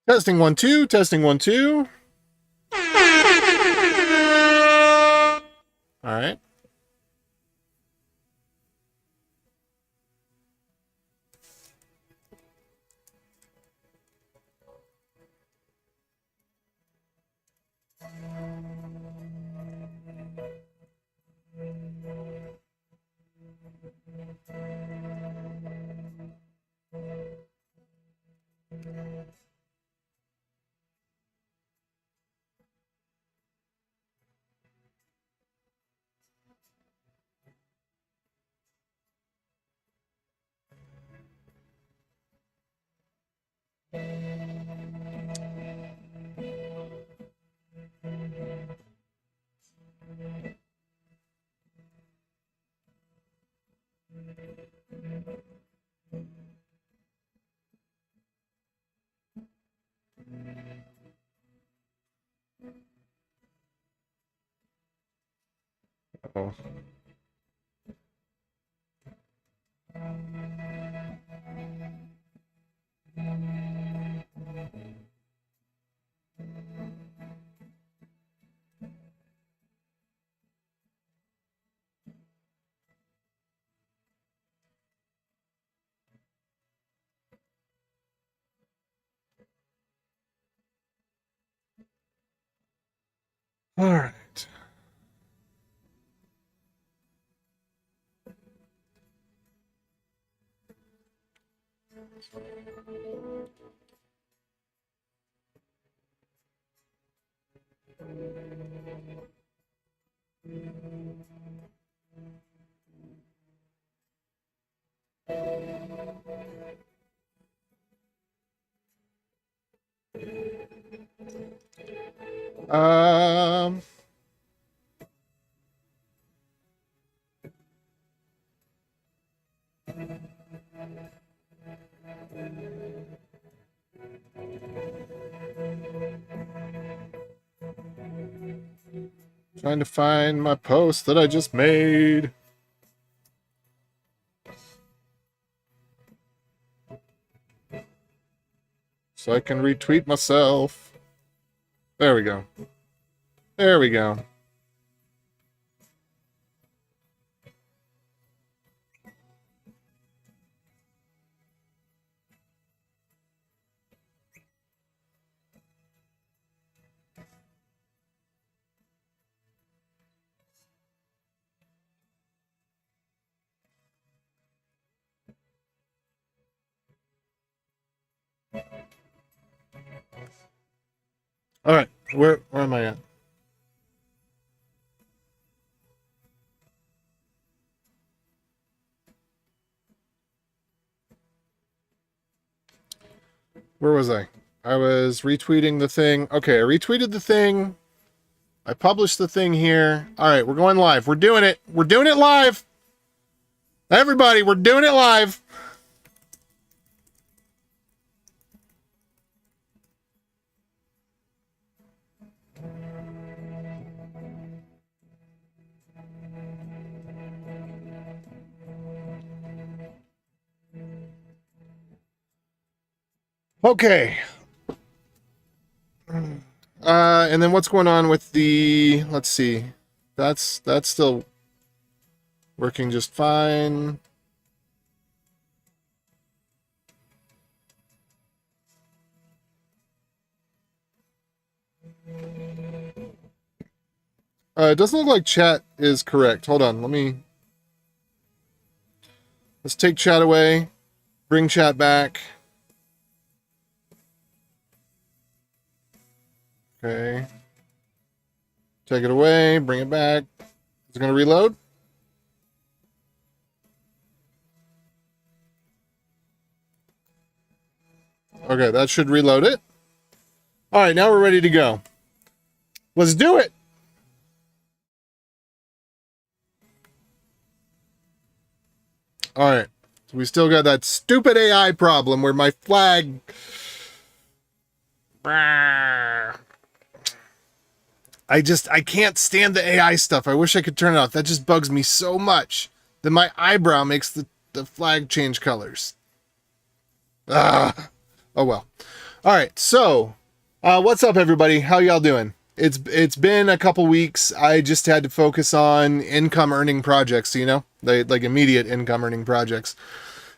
Testing 1 2, testing 1 2. All right. Oh. All right. Um. Trying to find my post that I just made. So I can retweet myself. There we go. There we go. All right. Where am I at? Where was I? I was retweeting the thing. Okay, I retweeted the thing. I published the thing here. All right, we're going live. We're doing it. We're doing it live. Everybody, we're doing it live. Okay. And then what's going on with the, let's see. That's still working just fine. It doesn't look like chat is correct. Hold on, let's take chat away, bring chat back. Okay. Take it away, bring it back. Is it going to reload? Okay, that should reload it. All right, now we're ready to go. Let's do it. All right. So we still got that stupid AI problem where my flag... I can't stand the AI stuff. I wish I could turn it off. That just bugs me so much that my eyebrow makes the flag change colors. Oh well. All right, so what's up, everybody? How y'all doing? It's been a couple weeks. I just had to focus on income earning projects, you know, like immediate income earning projects.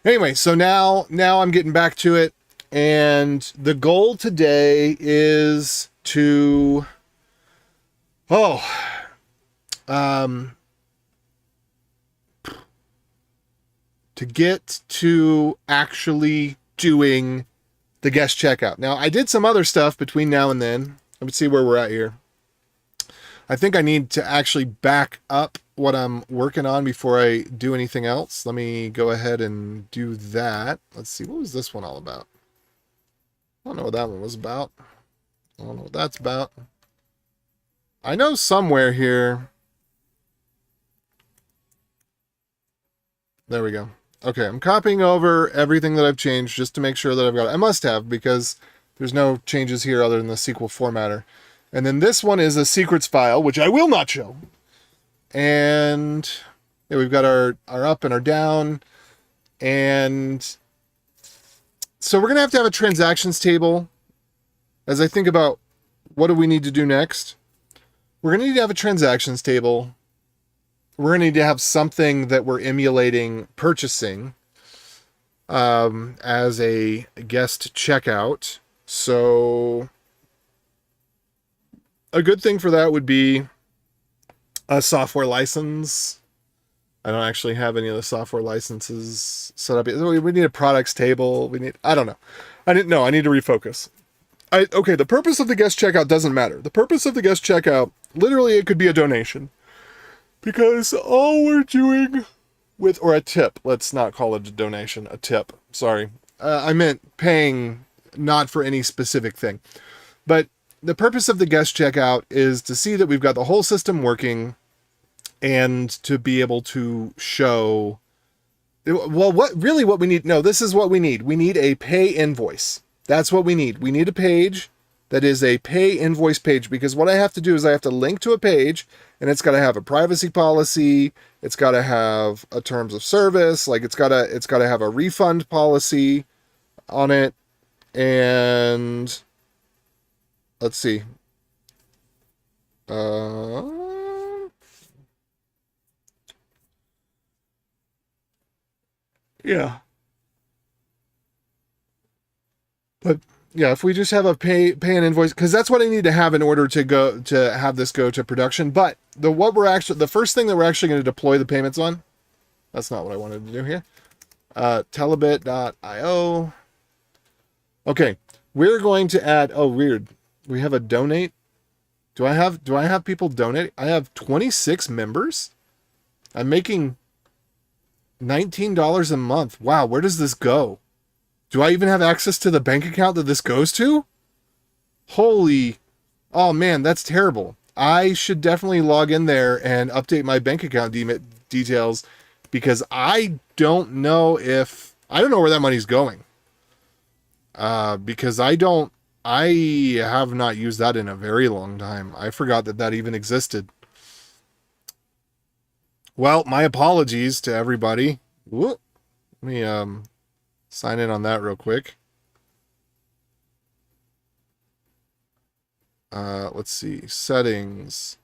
Anyway, so now I'm getting back to it, and the goal today is to um to get to actually doing the guest checkout. Now, I did some other stuff between now and then. Let me see where we're at here. I think I need to actually back up what I'm working on before I do anything else. Let me go ahead and do that. Let's see, what was this one all about? I don't know what that one was about. I don't know what that's about. I know somewhere here. There we go. Okay, I'm copying over everything that I've changed just to make sure that I've got it. I must have, because there's no changes here other than the SQL formatter. And then this one is a secrets file, which I will not show. And yeah, we've got our up and our down. And so we're going to have a transactions table. As I think about what do we need to do next, we're going to need to have a transactions table. We're going to need to have something that we're emulating purchasing as a guest checkout. So a good thing for that would be a software license. I don't actually have any of the software licenses set up yet. We need a products table. I don't know. I didn't know. I need to refocus. Okay, the purpose of the guest checkout doesn't matter. The purpose of the guest checkout, literally, it could be a donation. Because all we're doing with, or a tip, let's not call it a donation, a tip. Sorry. I meant paying not for any specific thing. But the purpose of the guest checkout is to see that we've got the whole system working and to be able to show, well, what we need. No, this is what we need. We need a pay invoice. That's what we need. We need a page that is a pay invoice page, because what I have to do is I have to link to a page, and it's got to have a privacy policy. It's got to have a terms of service. Like it's got to have a refund policy on it. And let's see. Yeah. But yeah, if we just have a pay an invoice, because that's what I need to have in order to have this go to production. But the first thing that we're actually going to deploy the payments on, that's not what I wanted to do here. Telebit.io. Okay, we're going to add. Oh, weird. We have a donate. Do I have people donate? I have 26 members. I'm making $19 a month. Wow, where does this go? Do I even have access to the bank account that this goes to? Holy, oh man, that's terrible. I should definitely log in there and update my bank account details, because I don't know where that money's going. Because I have not used that in a very long time. I forgot that even existed. Well, my apologies to everybody. Whoop. Let me, sign in on that real quick. Let's see. Settings.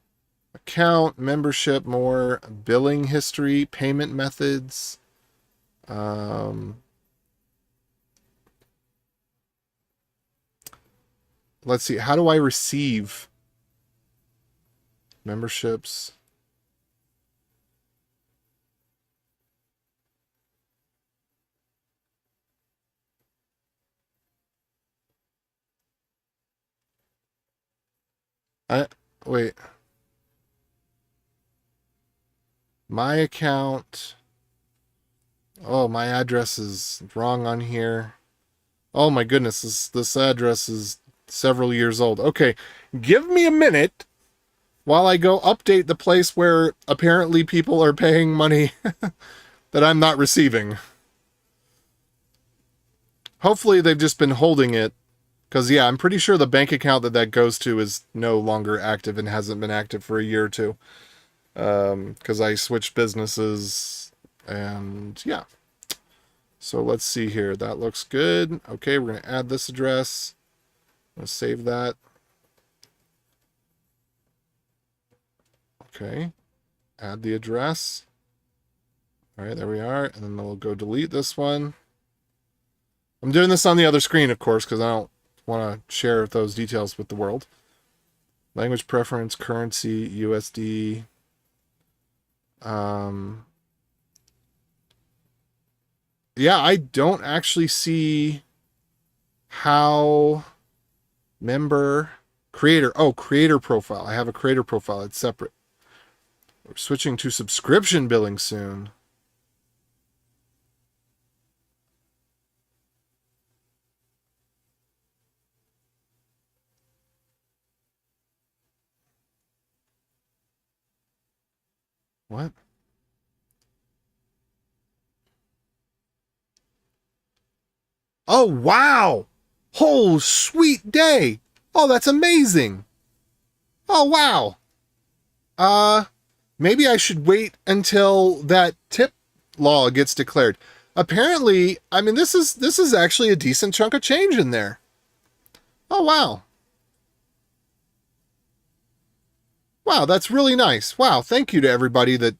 Account, membership, more, billing history, payment methods. Let's see. How do I receive memberships? Wait. My account. Oh, my address is wrong on here. Oh my goodness, this address is several years old. Okay, give me a minute while I go update the place where apparently people are paying money that I'm not receiving. Hopefully they've just been holding it. Because, yeah, I'm pretty sure the bank account that goes to is no longer active and hasn't been active for a year or two. Because I switched businesses, and yeah. So let's see here. That looks good. Okay, we're going to add this address. Let's save that. Okay. Add the address. All right, there we are. And then we'll go delete this one. I'm doing this on the other screen, of course, because I don't want to share those details with the world. Language preference, currency, USD. Yeah, I don't actually see how member creator. Oh, creator profile. I have a creator profile. It's separate. We're switching to subscription billing soon. What? Oh, wow. Oh, sweet day. Oh, that's amazing. Oh, wow. Maybe I should wait until that tip law gets declared. Apparently, I mean, this is actually a decent chunk of change in there. Oh, wow. Wow, that's really nice. Wow, thank you to everybody that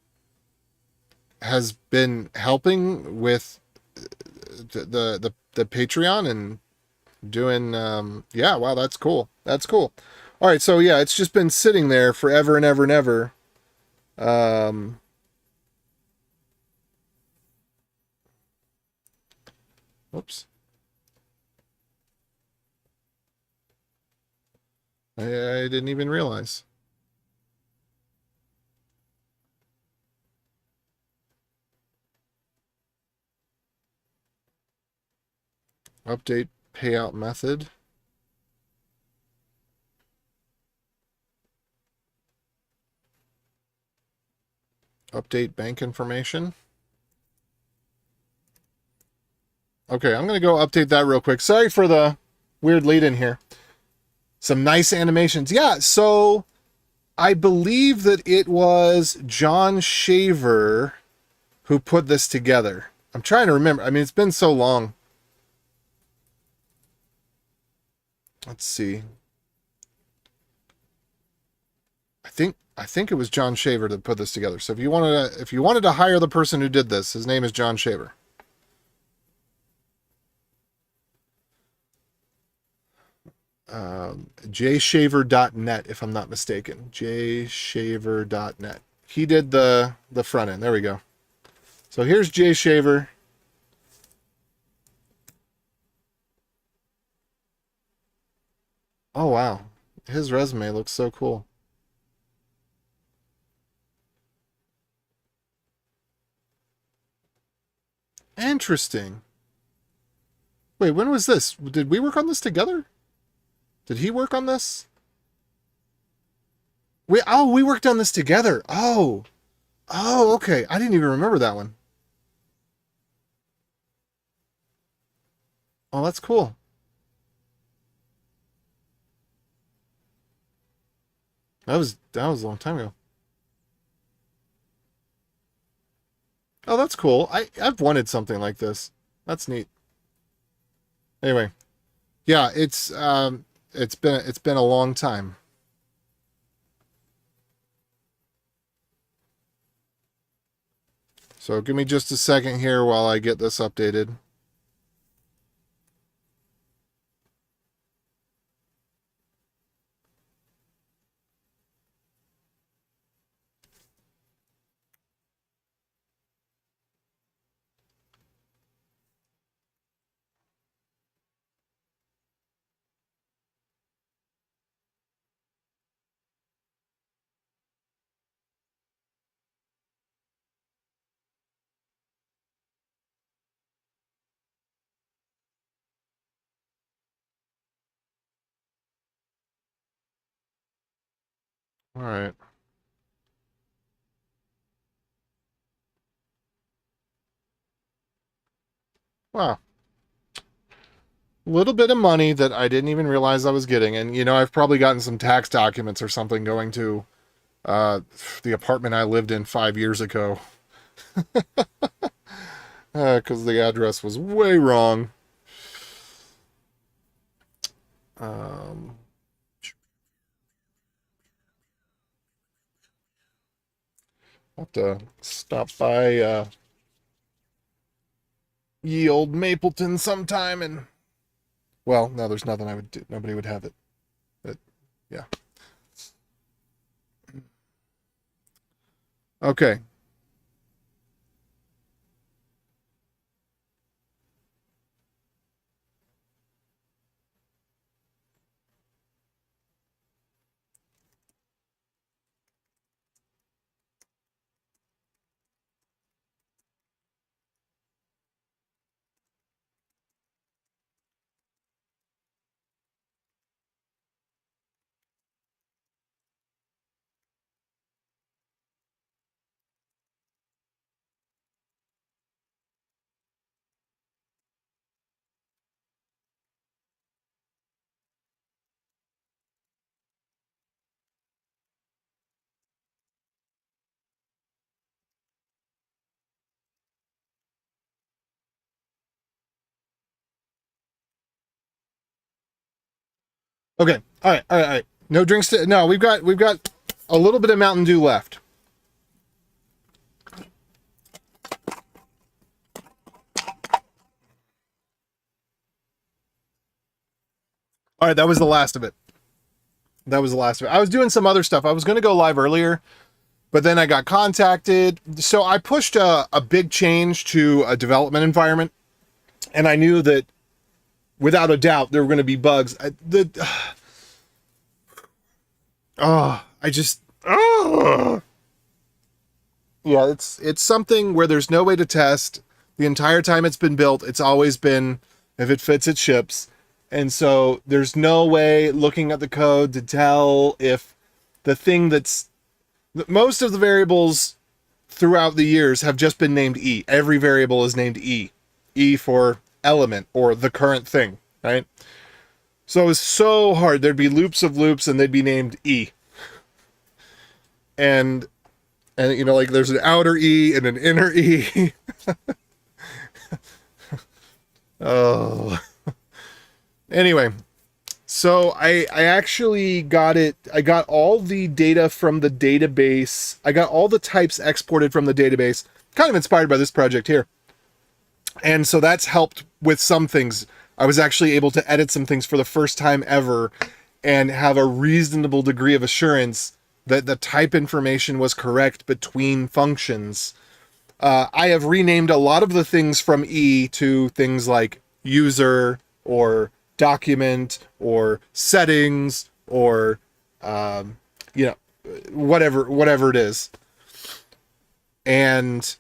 has been helping with the Patreon and doing yeah, wow, that's cool. That's cool. All right, so yeah, it's just been sitting there forever and ever and ever. Oops. I didn't even realize. Update payout method. Update bank information. Okay, I'm going to go update that real quick. Sorry for the weird lead in here. Some nice animations. Yeah, so I believe that it was John Shaver who put this together. I'm trying to remember. I mean, it's been so long. Let's see. I think it was John Shaver that put this together. So if you wanted to hire the person who did this, his name is John Shaver. JShaver.net, if I'm not mistaken. JShaver.net. He did the front end. There we go. So here's JShaver. Oh, wow. His resume looks so cool. Interesting. Wait, when was this? Did we work on this together? Did he work on this? We worked on this together. Oh. Oh, okay. I didn't even remember that one. Oh, that's cool. That was a long time ago. Oh, that's cool. I've wanted something like this. That's neat. Anyway, yeah, it's been a long time. So give me just a second here while I get this updated. All right. Wow. A little bit of money that I didn't even realize I was getting. And, I've probably gotten some tax documents or something going to the apartment I lived in 5 years ago. Because the address was way wrong. I'll have to stop by ye old Mapleton sometime and, well, no, there's nothing I would do. Nobody would have it. But, yeah. Okay. Okay. All right. All right. All right. No drinks. No, we've got a little bit of Mountain Dew left. All right. That was the last of it. That was the last of it. I was doing some other stuff. I was going to go live earlier, but then I got contacted. So I pushed a big change to a development environment, and I knew that without a doubt there were going to be bugs. Yeah, it's something where there's no way to test. The entire time it's been built, it's always been, if it fits, it ships. And so there's no way looking at the code to tell if the thing that's, most of the variables throughout the years have just been named E. Every variable is named E. E for element or the current thing, right? So it was so hard. There'd be loops of loops and they'd be named E. And you know, like there's an outer E and an inner E. Oh. Anyway, so I actually got it. I got all the data from the database. I got all the types exported from the database, kind of inspired by this project here. And so that's helped with some things. I was actually able to edit some things for the first time ever and have a reasonable degree of assurance that the type information was correct between functions. I have renamed a lot of the things from E to things like user or document or settings or, you know, whatever it is. And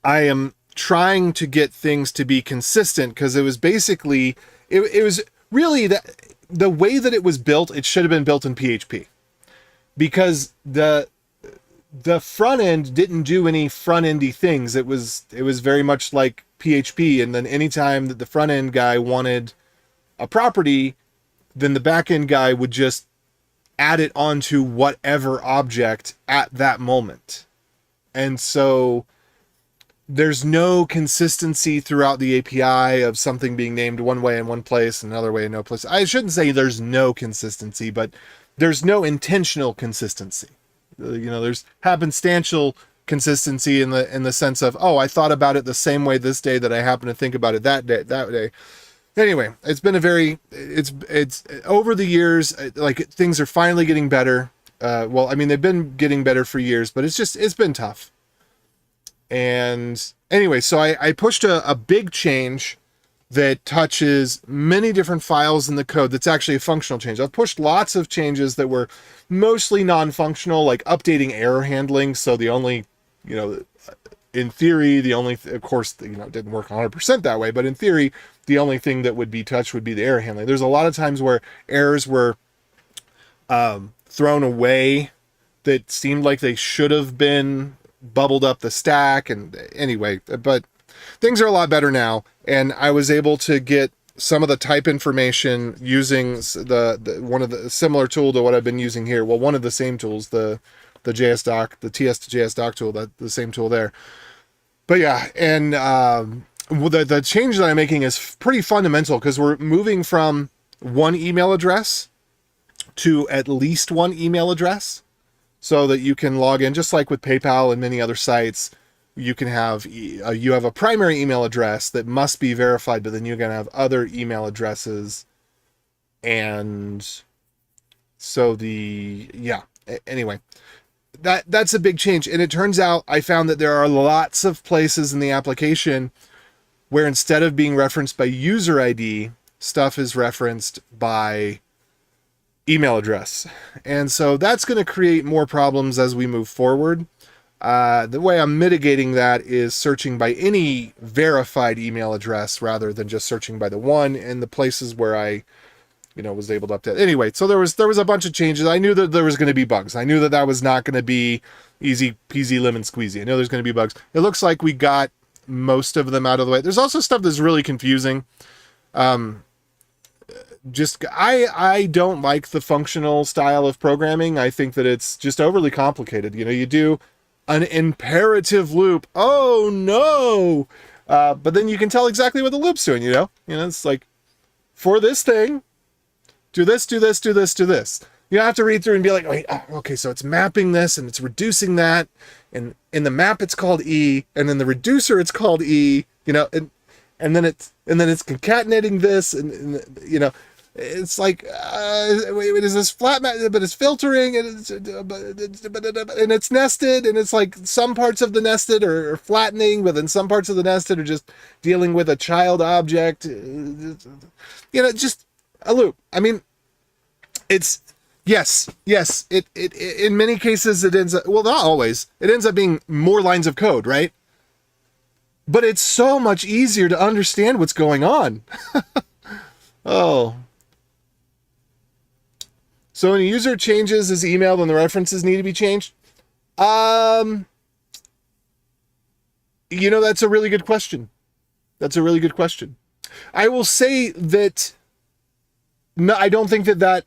I am trying to get things to be consistent because it was basically, it was really that the way that it was built, it should have been built in PHP. Because the front end didn't do any front endy things. It was very much like PHP, and then anytime that the front end guy wanted a property, then the back end guy would just add it onto whatever object at that moment. And so there's no consistency throughout the API of something being named one way in one place and another way in no place. I shouldn't say there's no consistency, but there's no intentional consistency. You know, there's happenstantial consistency in the sense of, oh, I thought about it the same way this day that I happened to think about it that day. Anyway, it's been it's over the years, like things are finally getting better. Well, I mean, they've been getting better for years, but it's been tough. And anyway, so I pushed a big change that touches many different files in the code. That's actually a functional change. I've pushed lots of changes that were mostly non-functional, like updating error handling. So the only, you know, in theory, the only, of course, you know, it didn't work 100% that way, but in theory, the only thing that would be touched would be the error handling. There's a lot of times where errors were thrown away that seemed like they should have been bubbled up the stack. And anyway, but things are a lot better now, and I was able to get some of the type information using the one of the similar tool to what I've been using here. Well, one of the same tools, the JS doc, the TS to JS doc tool, the same tool there. But yeah, and the change that I'm making is pretty fundamental because we're moving from one email address to at least one email address. so that you can log in, just like with PayPal and many other sites. You can have you have a primary email address that must be verified, but then you're going to have other email addresses. And so anyway, that's a big change. And it turns out I found that there are lots of places in the application where instead of being referenced by user ID, stuff is referenced by email address. And so that's going to create more problems as we move forward. The way I'm mitigating that is searching by any verified email address rather than just searching by the one in the places where I, was able to update. Anyway, so there was a bunch of changes. I knew that there was going to be bugs. I knew that was not going to be easy peasy lemon squeezy. I know there's going to be bugs. It looks like we got most of them out of the way. There's also stuff that's really confusing. I don't like the functional style of programming. I think that it's just overly complicated. You do an imperative loop. Oh no! But then you can tell exactly what the loop's doing. It's like, for this thing, do this, do this, do this, do this. You don't have to read through and be like, wait, okay, so it's mapping this and it's reducing that, and in the map it's called E, and in the reducer it's called E. And then it's concatenating this, and it's like, wait, is this flat map? But it's filtering, and it's nested, and it's like some parts of the nested are flattening, but then some parts of the nested are just dealing with a child object. Just a loop. I mean, it's yes. It in many cases it ends up, well, not always. It ends up being more lines of code, right? But it's so much easier to understand what's going on. Oh. So when a user changes his email, then the references need to be changed. That's a really good question. I will say that no, I don't think that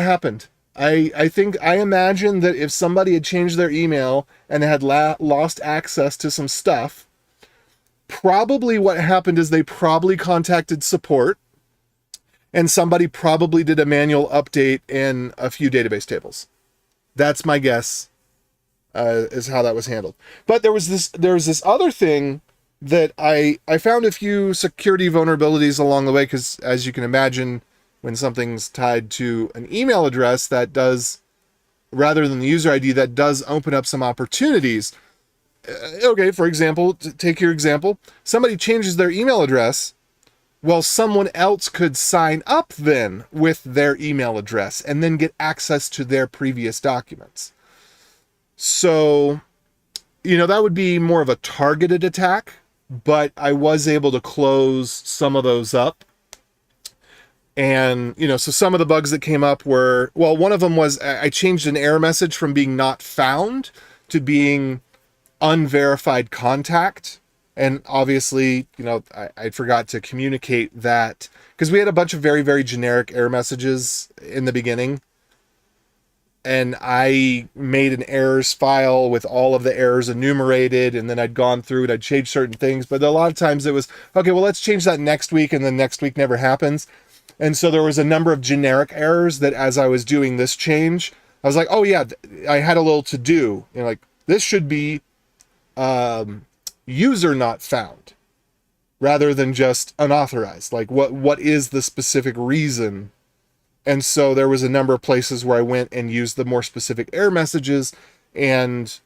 happened. I imagine that if somebody had changed their email and had lost access to some stuff, probably what happened is they probably contacted support, and somebody probably did a manual update in a few database tables. That's my guess, is how that was handled. But there was this other thing that I found a few security vulnerabilities along the way, because as you can imagine, when something's tied to an email address, that does, rather than the user ID, that does open up some opportunities. Okay, for example, take your example. Somebody changes their email address. Well, someone else could sign up then with their email address and then get access to their previous documents. So, that would be more of a targeted attack, but I was able to close some of those up. And, so some of the bugs that came up were, well, one of them was I changed an error message from being not found to being unverified contact. And obviously, I forgot to communicate that, because we had a bunch of very, very generic error messages in the beginning. And I made an errors file with all of the errors enumerated, and then I'd gone through it, I'd changed certain things. But a lot of times it was, okay, well, let's change that next week, and then next week never happens. And so there was a number of generic errors that as I was doing this change, I was like, oh yeah, I had a little to do. Like, this should be user not found rather than just unauthorized. Like, what is the specific reason? And so there was a number of places where I went and used the more specific error messages, and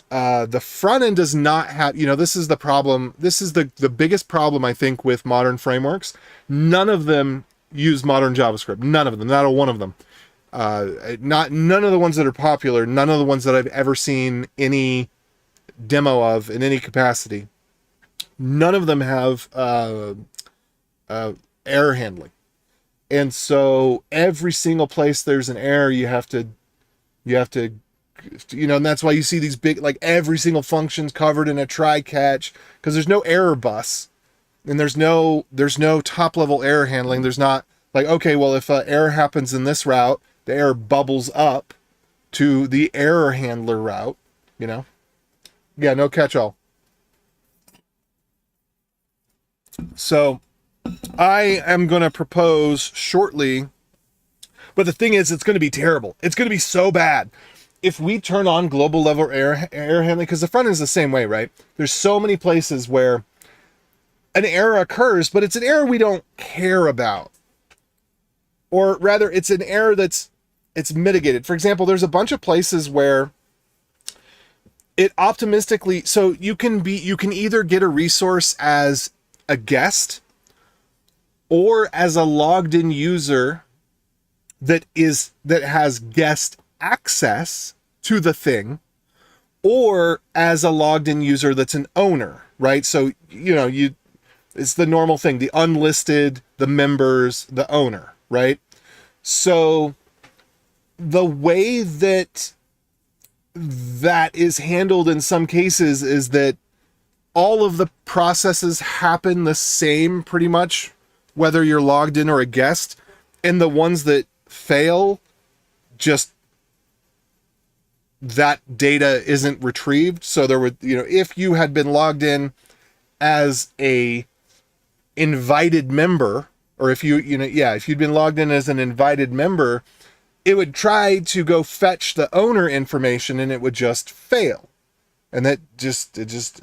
the front end does not have, this is the problem. This is the biggest problem, I think, with modern frameworks. None of them use modern JavaScript. None of them, not a one of them. None of the ones that are popular, none of the ones that I've ever seen any demo of in any capacity. None of them have error handling. And so every single place there's an error, you have to, and that's why you see these big, like every single function's covered in a try catch, because there's no error bus. And there's no top level error handling. There's not like, okay, well, if an error happens in this route, the error bubbles up to the error handler route, Yeah, no catch-all. So I am going to propose shortly, but the thing is, it's going to be terrible. It's going to be so bad. if we turn on global level error handling, because the front end is the same way, right? There's so many places where an error occurs, but it's an error we don't care about. Or rather, it's an error it's mitigated. For example, there's a bunch of places where it optimistically, so you can either get a resource as a guest or as a logged in user that has guest access to the thing, or as a logged in user that's an owner, right? So, it's the normal thing, the unlisted, the members, the owner, right? So the way that is handled in some cases is that all of the processes happen the same pretty much, whether you're logged in or a guest, and the ones that fail, just that data isn't retrieved. So there would, if you had been logged in as a invited member, or if if you'd been logged in as an invited member, it would try to go fetch the owner information and it would just fail. And that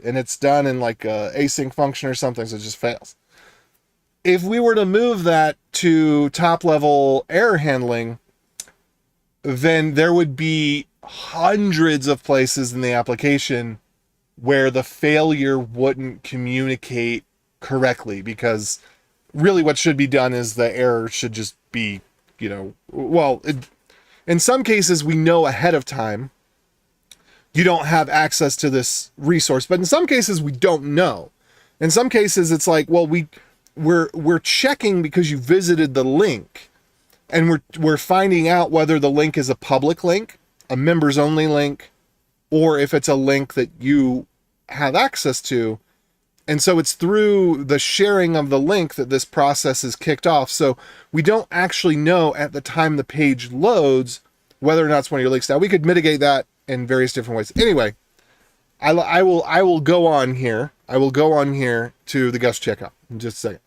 and it's done in like a async function or something, so it just fails. If we were to move that to top level error handling, then there would be hundreds of places in the application where the failure wouldn't communicate correctly, because really what should be done is the error should just be, in some cases we know ahead of time you don't have access to this resource, but in some cases we don't know. In some cases it's like, well, we're checking because you visited the link, and we're finding out whether the link is a public link, a members only link, or if it's a link that you have access to. And so it's through the sharing of the link that this process is kicked off. So we don't actually know at the time the page loads whether or not it's one of your links. Now we could mitigate that in various different ways. Anyway, I will go on here. I will go on here to the guest checkout in just a second.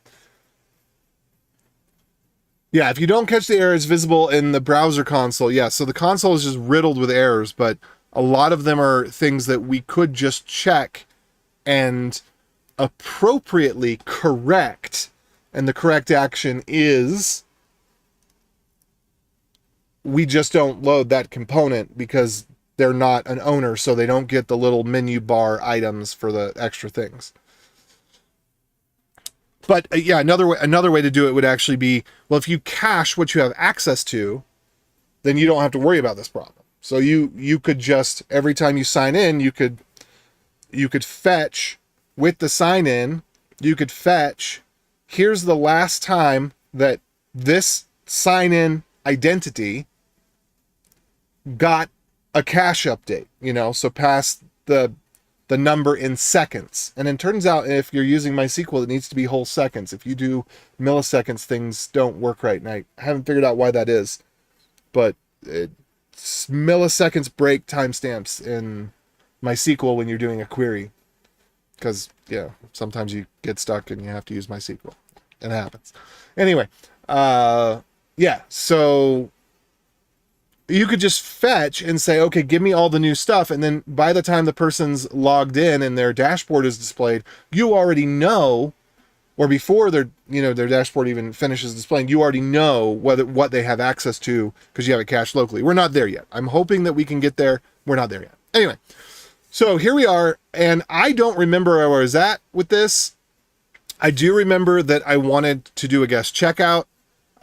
Yeah, if you don't catch the errors visible in the browser console, yeah, so the console is just riddled with errors, but a lot of them are things that we could just check and appropriately correct. And the correct action is we just don't load that component because they're not an owner, so they don't get the little menu bar items for the extra things. But yeah, another way to do it would actually be, well, if you cache what you have access to, then you don't have to worry about this problem. So you could just, every time you sign in, you could fetch with the sign in, you could fetch, here's the last time that this sign in identity got a cache update, so past the number in seconds. And it turns out if you're using MySQL, it needs to be whole seconds. If you do milliseconds, things don't work right. And I haven't figured out why that is, but milliseconds break timestamps in MySQL when you're doing a query. Because, sometimes you get stuck and you have to use MySQL. It happens. Anyway, so you could just fetch and say, okay, give me all the new stuff. And then by the time the person's logged in and their dashboard is displayed, you already know, or before their dashboard even finishes displaying, you already know what they have access to because you have it cached locally. We're not there yet. I'm hoping that we can get there. We're not there yet. Anyway, so here we are. And I don't remember where I was at with this. I do remember that I wanted to do a guest checkout.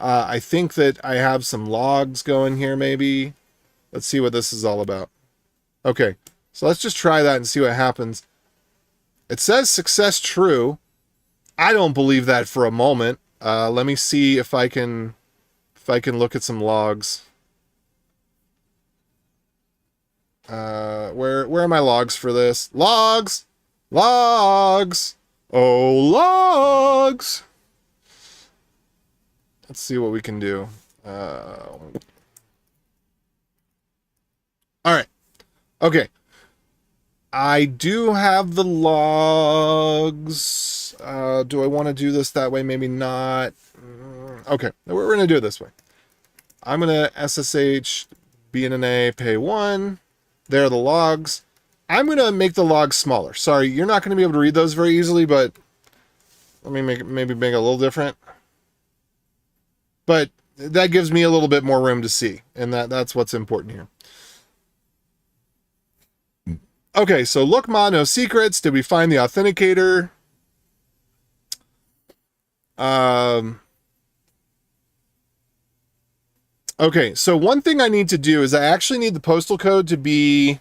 I think that I have some logs going here, maybe. Let's see what this is all about. Okay, so let's just try that and see what happens. It says success true. I don't believe that for a moment. Let me see if I can look at some logs. Where are my logs for this? Logs! Logs! Oh, logs! Let's see what we can do. All right. Okay. I do have the logs. Do I want to do this that way? Maybe not. Okay. We're going to do it this way. I'm going to SSH BNNA pay 1. There are the logs. I'm going to make the logs smaller. Sorry, you're not going to be able to read those very easily, but let me maybe make it a little different. But that gives me a little bit more room to see, and that's what's important here. Okay, so look, ma, no secrets. Did we find the authenticator? Okay, so one thing I need to do is I actually need the postal code to be...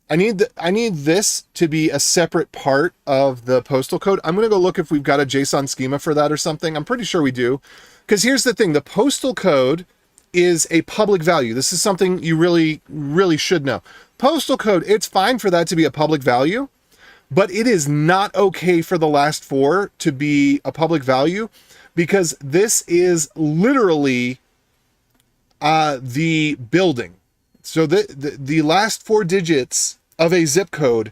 I need this to be a separate part of the postal code. I'm going to go look if we've got a JSON schema for that or something. I'm pretty sure we do. Because here's the thing. The postal code is a public value. This is something you really, really should know. Postal code, it's fine for that to be a public value, but it is not okay for the last 4 to be a public value, because this is literally the building. So the last 4 digits of a zip code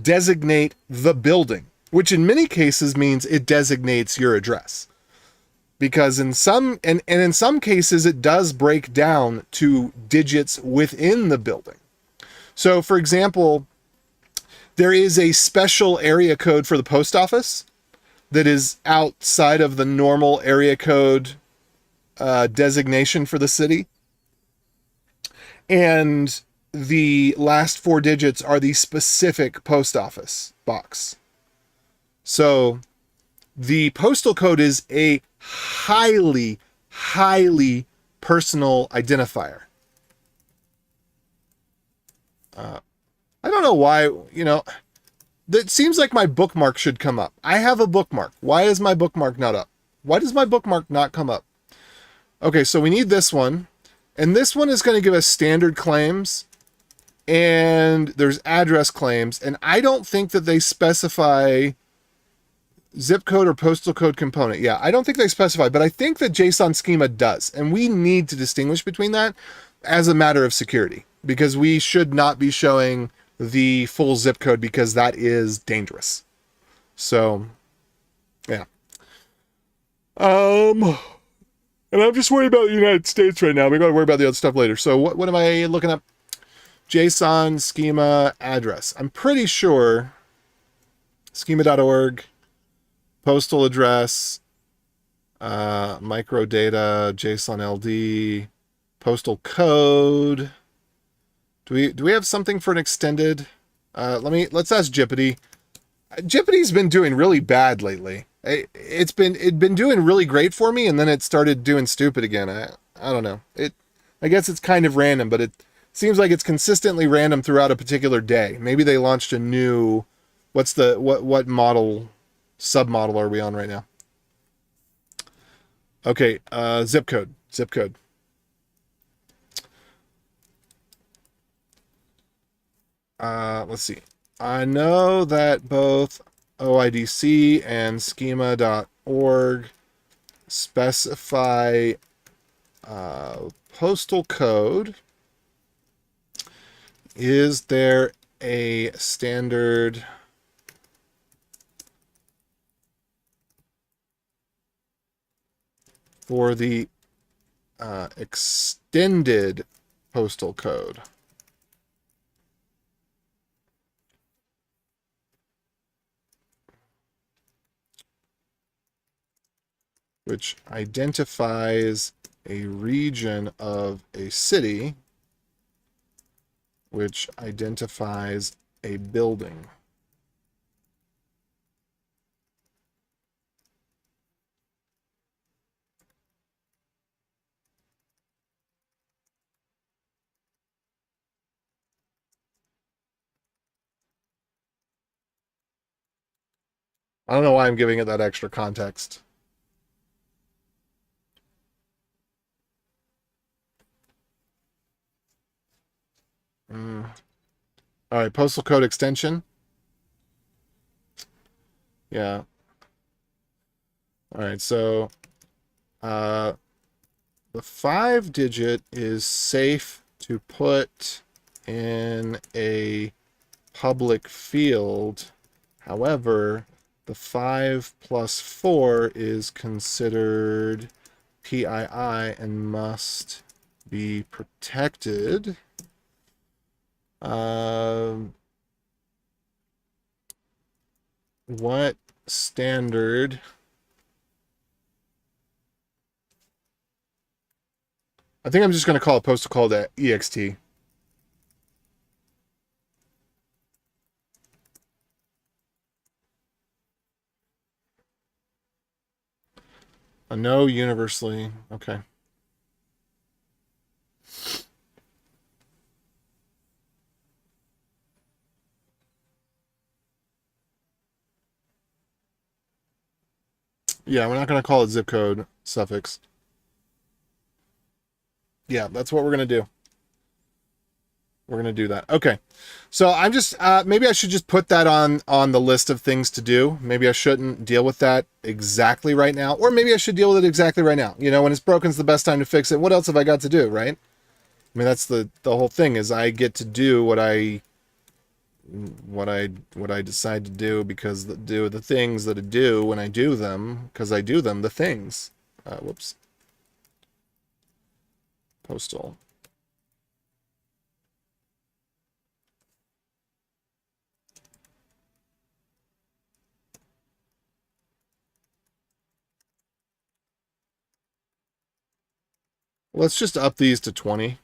designate the building, which in many cases means it designates your address. Because in some cases it does break down to digits within the building. So for example, there is a special area code for the post office that is outside of the normal area code designation for the city. And the last 4 digits are the specific post office box. So the postal code is a highly, highly personal identifier. I don't know why, it seems like my bookmark should come up. I have a bookmark. Why is my bookmark not up? Why does my bookmark not come up? Okay, so we need this one. And this one is going to give us standard claims, and there's address claims, and I don't think that they specify zip code or postal code component. Yeah, I don't think they specify, but I think that JSON schema does, and we need to distinguish between that as a matter of security, because we should not be showing the full zip code because that is dangerous. So, yeah. And I'm just worried about the United States right now. We're going to worry about the other stuff later. So what am I looking up? JSON schema address. I'm pretty sure schema.org, postal address, microdata, JSON LD, postal code. Do we have something for an extended? Let's ask Jippity. Jippity's been doing really bad lately. It'd been doing really great for me, and then it started doing stupid again. I don't know. I guess it's kind of random, but it seems like it's consistently random throughout a particular day. Maybe they launched a new, what model, submodel are we on right now? Okay, zip code. Let's see. I know that both OIDC and schema.org specify postal code. Is there a standard for the extended postal code? Which identifies a region of a city, which identifies a building. I don't know why I'm giving it that extra context. All right, postal code extension. Yeah. All right, so the 5-digit is safe to put in a public field. However, the 5 plus 4 is considered PII and must be protected. What standard I think I'm just going to call it postal call to ext. A no universally. Okay. Yeah, we're not going to call it zip code suffix. Yeah, that's what we're going to do. We're going to do that. Okay. So I'm just, maybe I should just put that on the list of things to do. Maybe I shouldn't deal with that exactly right now. Or maybe I should deal with it exactly right now. You know, when it's broken, it's the best time to fix it. What else have I got to do, right? I mean, that's the whole thing is I get to do what I decide to do because do the things that I do when I do them because I do them, the things. Whoops. Postal. Let's just up these to 20.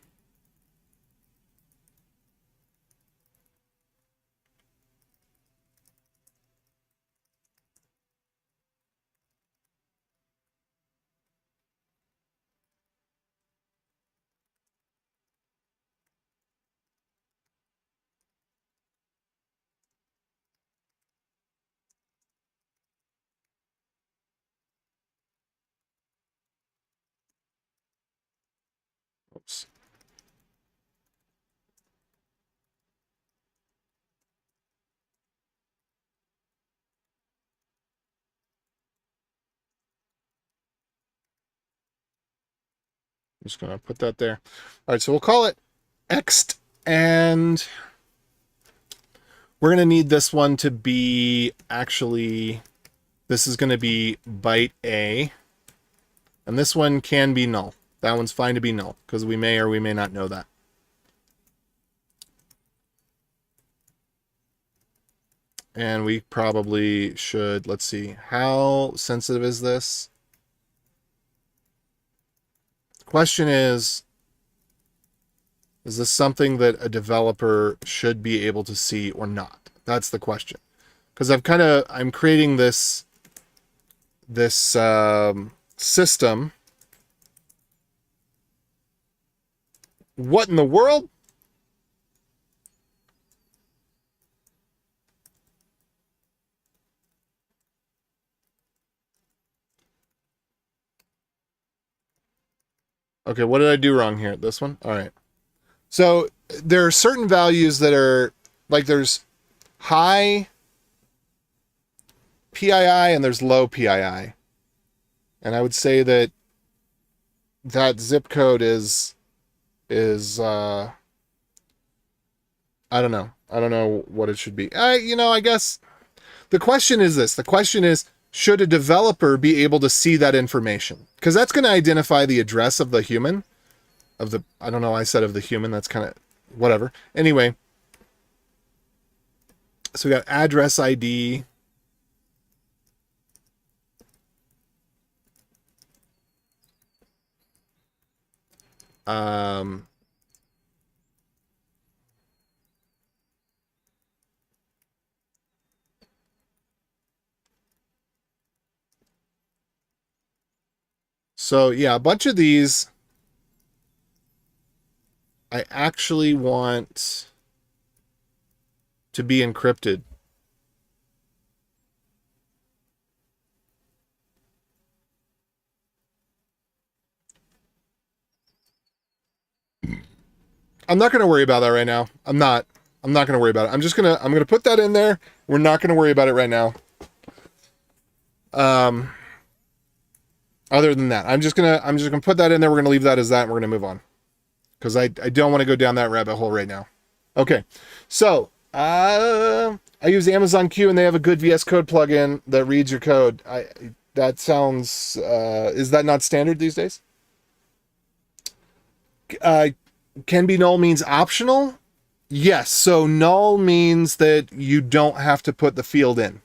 Oops. I'm just going to put that there. All right, so we'll call it ext, and we're going to need this one to be actually, this is going to be byte A, and this one can be null. That one's fine to be null because we may or we may not know that. And we probably should, let's see, how sensitive is this? Question is this something that a developer should be able to see or not? That's the question. Because I'm creating this system. What in the world? Okay, what did I do wrong here? This one? All right. So there are certain values that are, like there's high PII and there's low PII. And I would say that zip code is I don't know. I don't know what it should be. I guess the question is this. The question is, should a developer be able to see that information? Because that's going to identify the address of the human. I don't know, I said of the human. That's kind of whatever. Anyway, so we got address ID. So yeah, a bunch of these I actually want to be encrypted. I'm not going to worry about that right now. I'm not going to worry about it. I'm going to put that in there. We're not going to worry about it right now. Other than that, I'm just going to put that in there. We're going to leave that as that. And we're going to move on. Because I don't want to go down that rabbit hole right now. Okay. So, I use Amazon Q and they have a good VS Code plugin that reads your code. That sounds, is that not standard these days? Uh, can be null means optional. Yes. So null means that you don't have to put the field in.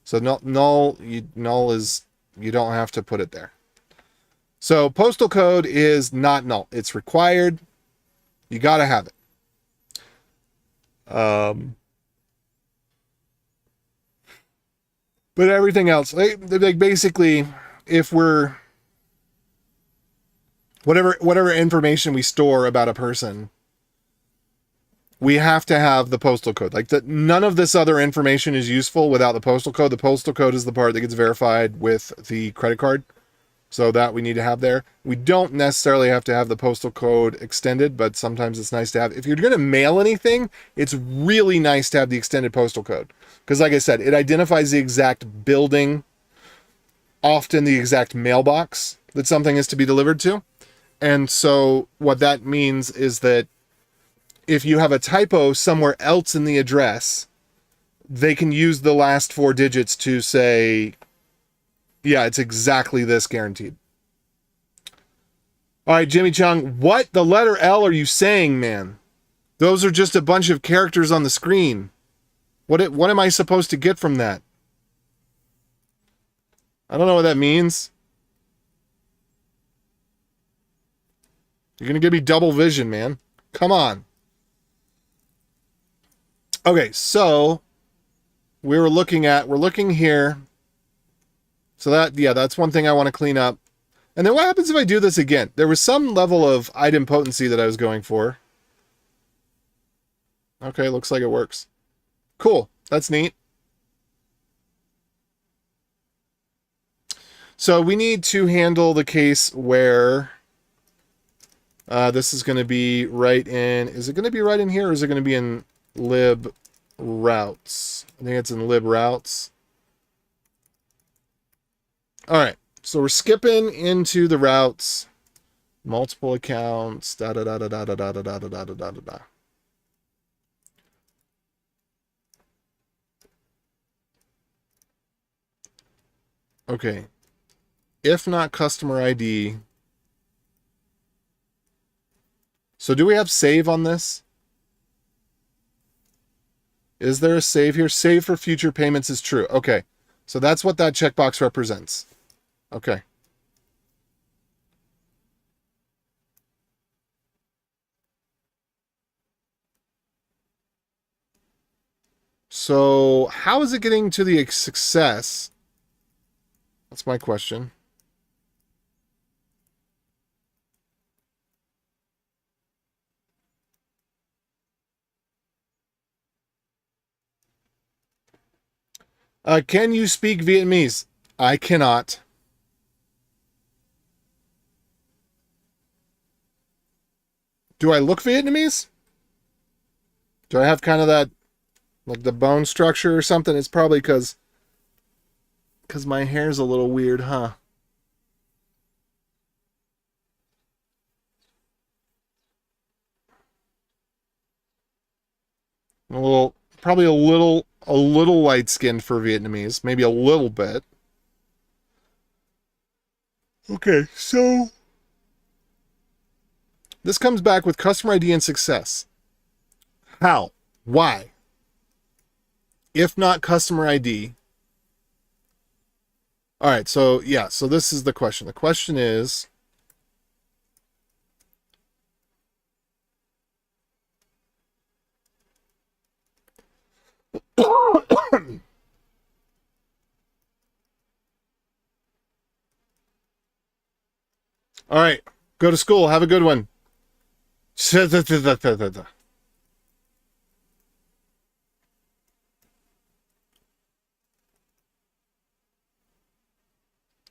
So null is you don't have to put it there. So postal code is not null. It's required. You got to have it. But everything else, like basically, if we're whatever information we store about a person, we have to have the postal code. Like none of this other information is useful without the postal code. The postal code is the part that gets verified with the credit card. So that we need to have there. We don't necessarily have to have the postal code extended, but sometimes it's nice to have. If you're going to mail anything, it's really nice to have the extended postal code. Because like I said, it identifies the exact building, often the exact mailbox that something is to be delivered to. And so what that means is that if you have a typo somewhere else in the address, they can use the last 4 digits to say, yeah, it's exactly this, guaranteed. All right, Jimmy Chung, what the letter L are you saying, man? Those are just a bunch of characters on the screen. What am I supposed to get from that? I don't know what that means. You're going to give me double vision, man. Come on. Okay, so we're looking here. So that's one thing I want to clean up. And then what happens if I do this again? There was some level of idempotency that I was going for. Okay, looks like it works. Cool. That's neat. So we need to handle the case where this is going to be right in... Is it going to be right in here, or is it going to be in lib routes? I think it's in lib routes. All right, so we're skipping into the routes, multiple accounts, da da da da da da da da da da da da da. Okay, if not customer ID. So do we have save on this? Is there a save here? Save for future payments is true. Okay, so that's what that checkbox represents. Okay. So how is it getting to the success? That's my question. Can you speak Vietnamese? I cannot. Do I look Vietnamese? Do I have kind of that, like the bone structure or something? It's probably because my hair's a little weird, huh? Probably a little light-skinned for Vietnamese, maybe a little bit. Okay, so this comes back with customer ID and success. How? Why? If not customer ID. All right, so yeah, so this is the question. The question is, all right, go to school. Have a good one.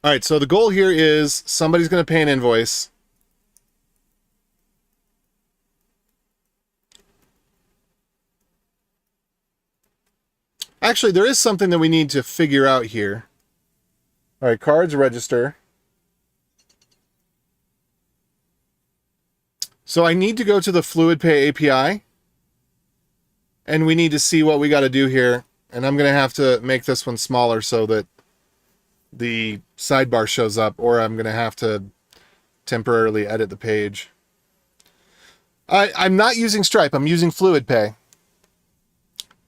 All right, so the goal here is somebody's going to pay an invoice. Actually, there is something that we need to figure out here. All right, cards register. So I need to go to the Fluid Pay API, and we need to see what we got to do here. And I'm going to have to make this one smaller so that the sidebar shows up, or I'm going to have to temporarily edit the page. I'm not using Stripe. I'm using Fluid Pay.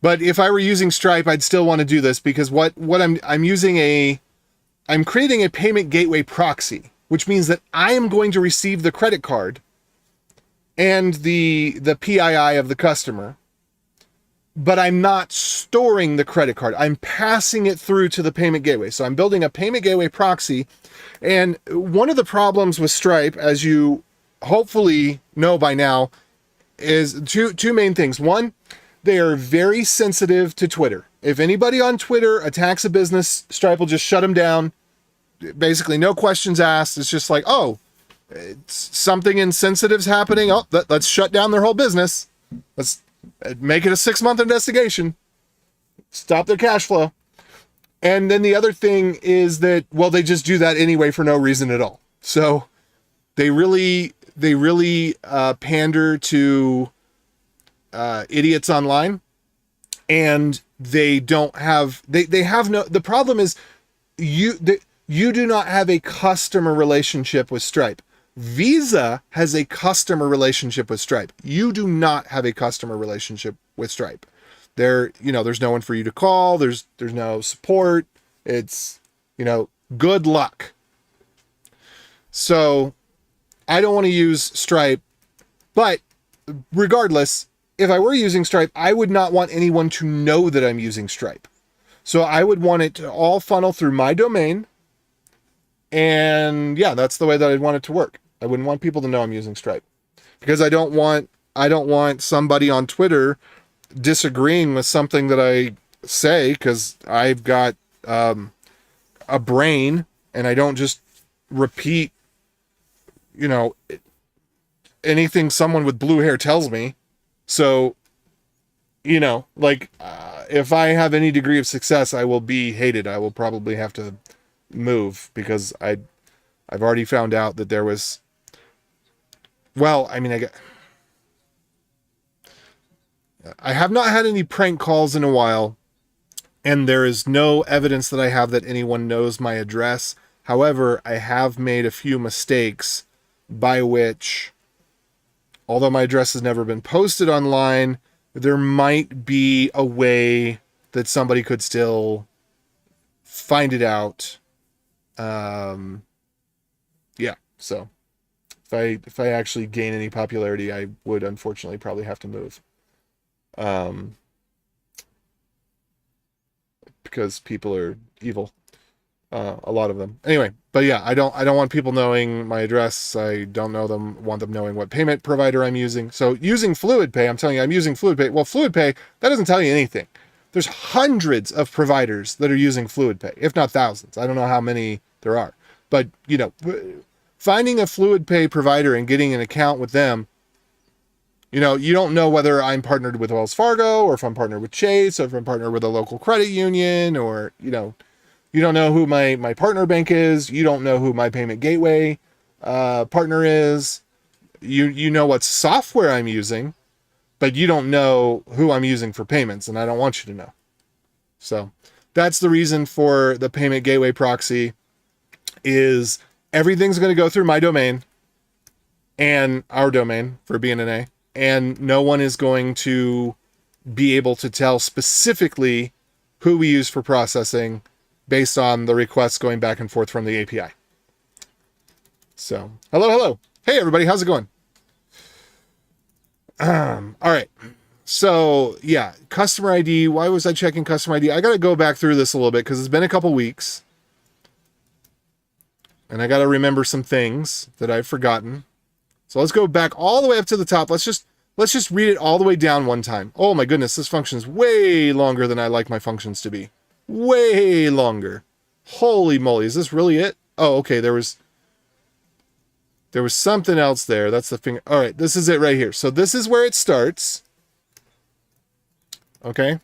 But if I were using Stripe, I'd still want to do this because what I'm creating a payment gateway proxy, which means that I am going to receive the credit card and the PII of the customer, but I'm not storing the credit card. I'm passing it through to the payment gateway. So I'm building a payment gateway proxy. And one of the problems with Stripe, as you hopefully know by now, is two main things. One, they are very sensitive to Twitter. If anybody on Twitter attacks a business, Stripe will just shut them down. Basically, no questions asked. It's just like, oh, it's something insensitive's happening. Oh, let's shut down their whole business. Let's make it a 6-month investigation. Stop their cash flow. And then the other thing is that, well, they just do that anyway for no reason at all. So they really pander to idiots online, and they don't have they have no. The problem is you do not have a customer relationship with Stripe. Visa has a customer relationship with Stripe. You do not have a customer relationship with Stripe. There's no one for you to call. There's no support. It's, good luck. So I don't want to use Stripe, but regardless, if I were using Stripe, I would not want anyone to know that I'm using Stripe. So I would want it to all funnel through my domain. And yeah, that's the way that I'd want it to work. I wouldn't want people to know I'm using Stripe because I don't want somebody on Twitter disagreeing with something that I say, because I've got a brain and I don't just repeat, anything someone with blue hair tells me. So, if I have any degree of success, I will be hated. I will probably have to move because I've already found out that there was, I have not had any prank calls in a while, and there is no evidence that I have that anyone knows my address. However, I have made a few mistakes by which, although my address has never been posted online, there might be a way that somebody could still find it out. So if I actually gain any popularity, I would unfortunately probably have to move. Because people are evil. A lot of them. Anyway, but yeah, I don't want people knowing my address. I don't want them knowing what payment provider I'm using. So using Fluid Pay, I'm telling you, I'm using Fluid Pay. Well, Fluid Pay, that doesn't tell you anything. There's hundreds of providers that are using Fluid Pay, if not thousands. I don't know how many there are. But, finding a Fluid Pay provider and getting an account with them, you don't know whether I'm partnered with Wells Fargo or if I'm partnered with Chase or if I'm partnered with a local credit union, or, you don't know who my partner bank is. You don't know who my payment gateway partner is. You know what software I'm using, but you don't know who I'm using for payments, and I don't want you to know. So that's the reason for the payment gateway proxy, is everything's going to go through my domain and our domain for BNNA, and no one is going to be able to tell specifically who we use for processing based on the requests going back and forth from the API. So, hello. Hey, everybody. How's it going? All right. So, yeah, customer ID. Why was I checking customer ID? I got to go back through this a little bit because it's been a couple weeks. And I got to remember some things that I've forgotten. So let's go back all the way up to the top. Let's just read it all the way down one time. Oh my goodness, this function is way longer than I like my functions to be. Way longer. Holy moly, is this really it? Oh, okay, there was something else there. That's the finger. All right, this is it right here. So this is where it starts. Okay.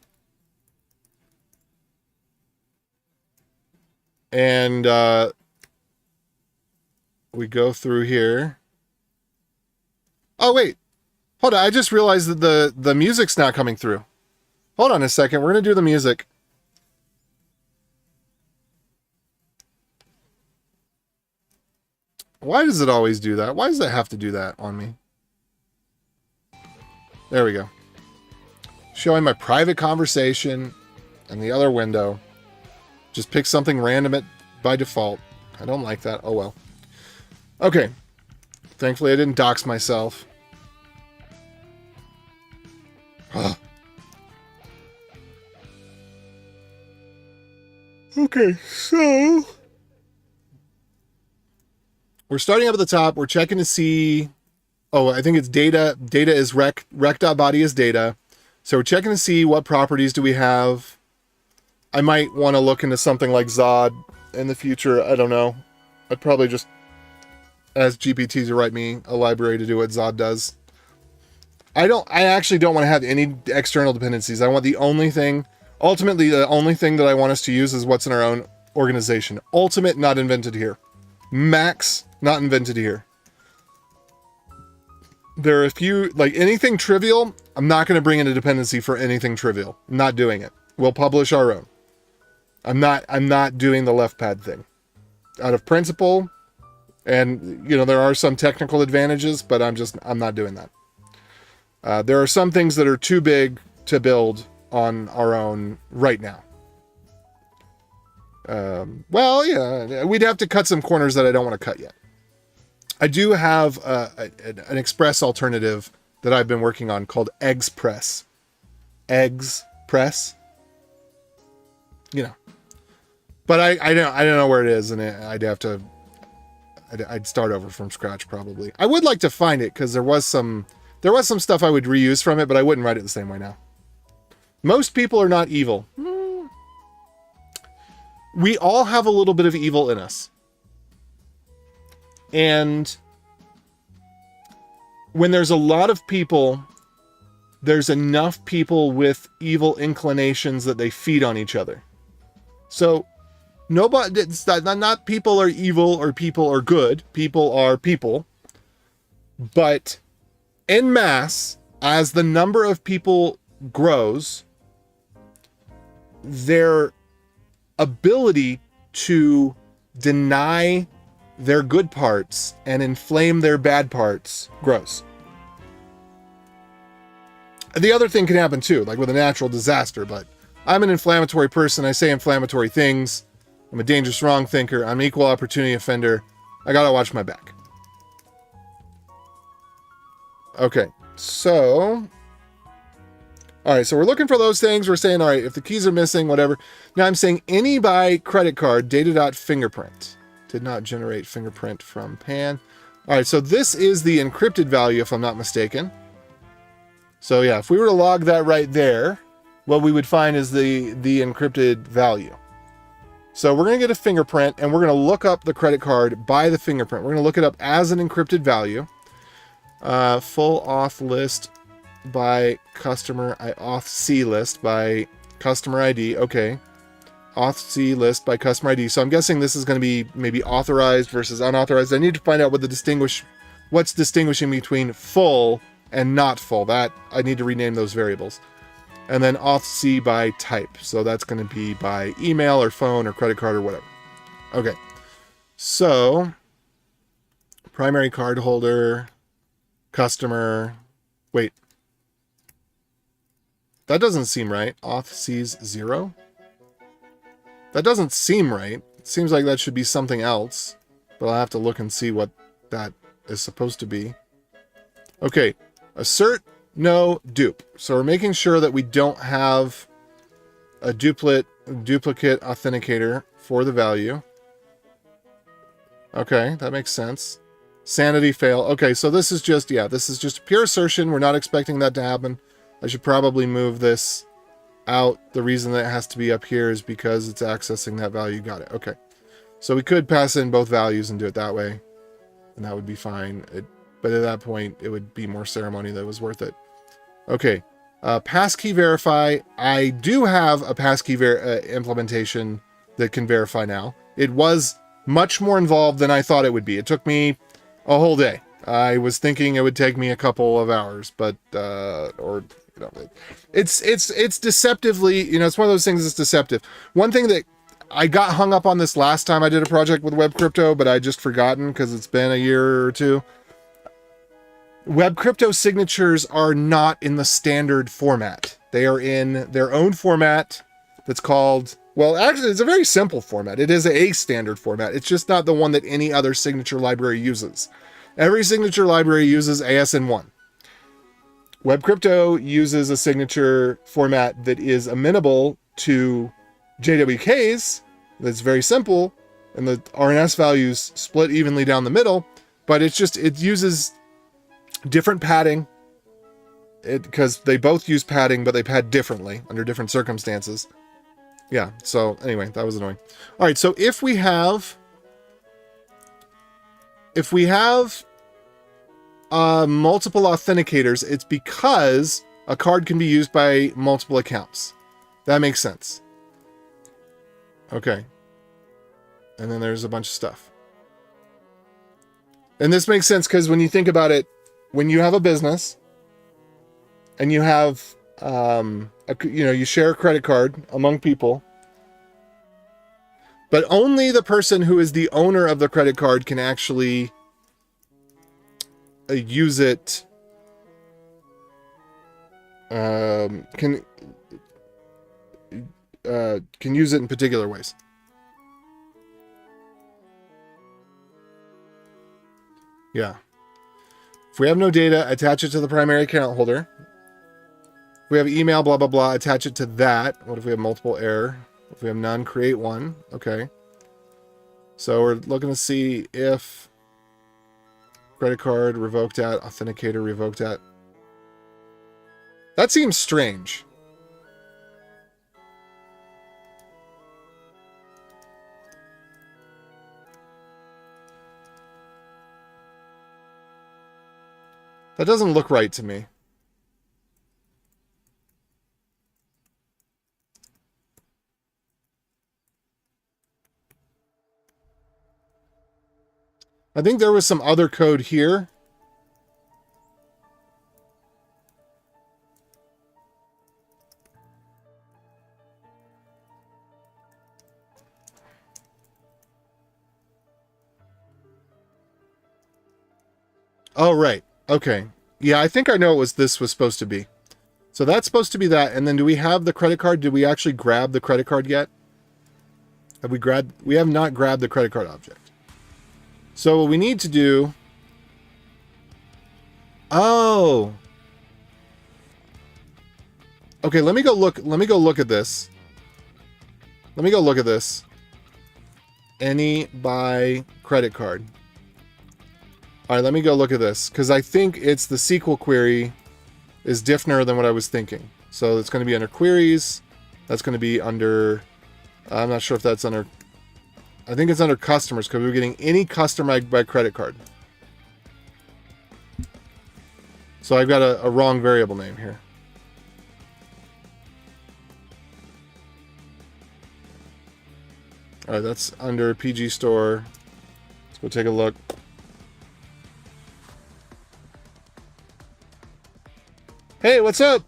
And we go through here. Oh, wait. Hold on. I just realized that the music's not coming through. Hold on a second. We're going to do the music. Why does it always do that? Why does it have to do that on me? There we go. Showing my private conversation in the other window. Just pick something random by default. I don't like that. Oh well. Okay. Thankfully I didn't dox myself. Okay, so we're starting up at the top. We're checking to see. Oh, I think it's data. Data is rec.body is data. So we're checking to see what properties do we have. I might want to look into something like Zod in the future. I don't know. I'd probably just ask GPT to write me a library to do what Zod does. I actually don't want to have any external dependencies. I want ultimately the only thing that I want us to use is what's in our own organization. Ultimate, not invented here. Max, not invented here. There are a few, like anything trivial, I'm not going to bring in a dependency for anything trivial. I'm not doing it. We'll publish our own. I'm not doing the left pad thing. Out of principle, and there are some technical advantages, but I'm not doing that. There are some things that are too big to build on our own right now. Well, yeah, we'd have to cut some corners that I don't want to cut yet. I do have an express alternative that I've been working on called Eggs Press. Eggs Press. But I don't know where it is, and I'd start over from scratch probably. I would like to find it because there was some stuff I would reuse from it, but I wouldn't write it the same way now. Most people are not evil. We all have a little bit of evil in us. And when there's a lot of people, there's enough people with evil inclinations that they feed on each other. So it's not people are evil or people are good. People are people. But en masse, as the number of people grows, their ability to deny their good parts and inflame their bad parts grows. The other thing can happen too, like with a natural disaster, but I'm an inflammatory person. I say inflammatory things. I'm a dangerous wrong thinker. I'm an equal opportunity offender. I gotta watch my back. Okay, so... Alright, so we're looking for those things. We're saying, alright, if the keys are missing, whatever. Now I'm saying any by credit card, data.fingerprint. Did not generate fingerprint from pan. Alright, so this is the encrypted value, if I'm not mistaken. So yeah, if we were to log that right there, what we would find is the encrypted value. So we're going to get a fingerprint, and we're going to look up the credit card by the fingerprint. We're going to look it up as an encrypted value. Full auth list by customer, auth C list by customer ID. Okay. Auth C list by customer ID. So I'm guessing this is going to be maybe authorized versus unauthorized. I need to find out what's distinguishing between full and not full. That I need to rename those variables. And then auth C by type. So that's going to be by email or phone or credit card or whatever. Okay. So primary card holder, customer. Wait. That doesn't seem right. Auth C's 0. That doesn't seem right. It seems like that should be something else. But I'll have to look and see what that is supposed to be. Okay. Assert no dupe. So we're making sure that we don't have a duplicate authenticator for the value. Okay, that makes sense. Sanity fail. Okay, so this is just pure assertion. We're not expecting that to happen. I should probably move this out. The reason that it has to be up here is because it's accessing that value. Got it. Okay. So we could pass in both values and do it that way, and that would be fine. But at that point, it would be more ceremony that was worth it. Okay. Passkey verify. I do have a passkey implementation that can verify now. It was much more involved than I thought it would be. It took me a whole day. I was thinking it would take me a couple of hours, but it's deceptively, it's one of those things that's deceptive. One thing that I got hung up on this last time I did a project with Web Crypto, but I just forgotten because it's been a year or two. Web crypto signatures are not in the standard format. They are in their own format that's called, well, actually, it's a very simple format. It is a standard format. It's just not the one that any other signature library uses. Every signature library uses ASN1. Web crypto uses a signature format that is amenable to JWKs. That's very simple, and the RNS values split evenly down the middle, but it uses different padding, because they both use padding, but they pad differently under different circumstances. Yeah, so anyway, that was annoying. All right, so if we have multiple authenticators, it's because a card can be used by multiple accounts. That makes sense. Okay. And then there's a bunch of stuff. And this makes sense because when you think about it, when you have a business and you have, you share a credit card among people, but only the person who is the owner of the credit card can actually use it, can use it in particular ways. Yeah. If we have no data, attach it to the primary account holder. If we have email, blah, blah, blah, attach it to that. What if we have multiple error? If we have none, create one. Okay. So we're looking to see if credit card revoked at, authenticator revoked at. That seems strange. That doesn't look right to me. I think there was some other code here. Oh, right. Okay. Yeah, I think I know what this was supposed to be. So that's supposed to be that. And then do we have the credit card? Did we actually grab the credit card yet? We have not grabbed the credit card object. So what we need to do... Oh. Okay, let me go look at this. Let me go look at this. Any by credit card. All right, let me go look at this, because I think it's the SQL query is different than what I was thinking. So it's going to be under queries. That's going to be under, I'm not sure if that's under, I think it's under customers, because we're getting any customer by credit card. So I've got a wrong variable name here. All right, that's under PG store. Let's go take a look. Hey, what's up?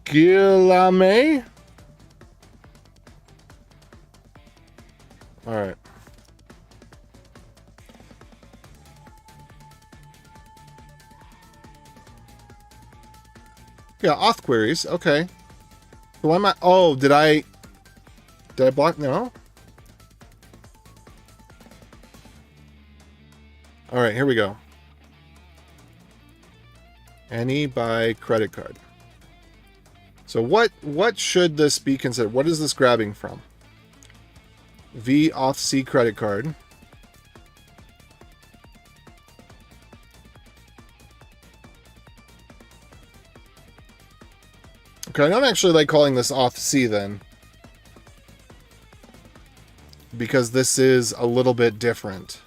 Guillaume? All right. Yeah, auth queries. Okay. So why am I... Oh, did I block? No? All right, here we go. Any by credit card. So what should this be considered? What is this grabbing from? V auth C credit card. Okay, I don't actually like calling this auth C then, because this is a little bit different.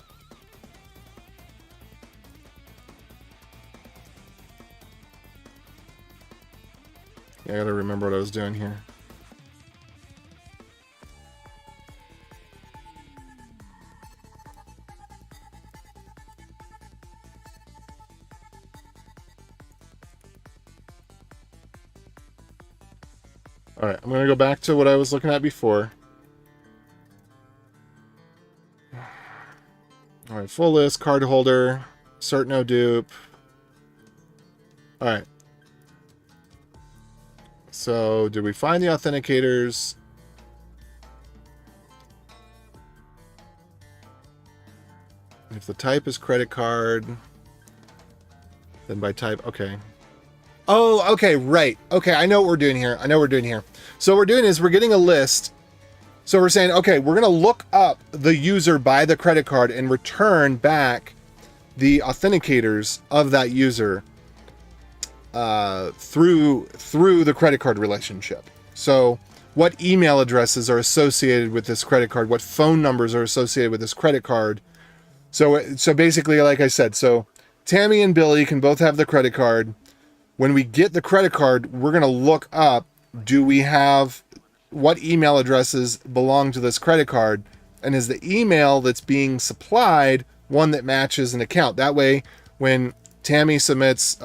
I gotta remember what I was doing here. Alright, I'm gonna go back to what I was looking at before. Alright, full list, card holder, cert no dupe, All right. So did we find the authenticators? If the type is credit card, then by type, okay. Oh, okay, right. Okay, I know what we're doing here. So what we're doing is we're getting a list. So we're saying, okay, we're going to look up the user by the credit card and return back the authenticators of that user through the credit card relationship. So what email addresses are associated with this credit card? What phone numbers are associated with this credit card? So basically, like I said, so Tammy and Billy can both have the credit card. When we get the credit card, we're going to look up, do we have, what email addresses belong to this credit card? And is the email that's being supplied one that matches an account? That way, when Tammy submits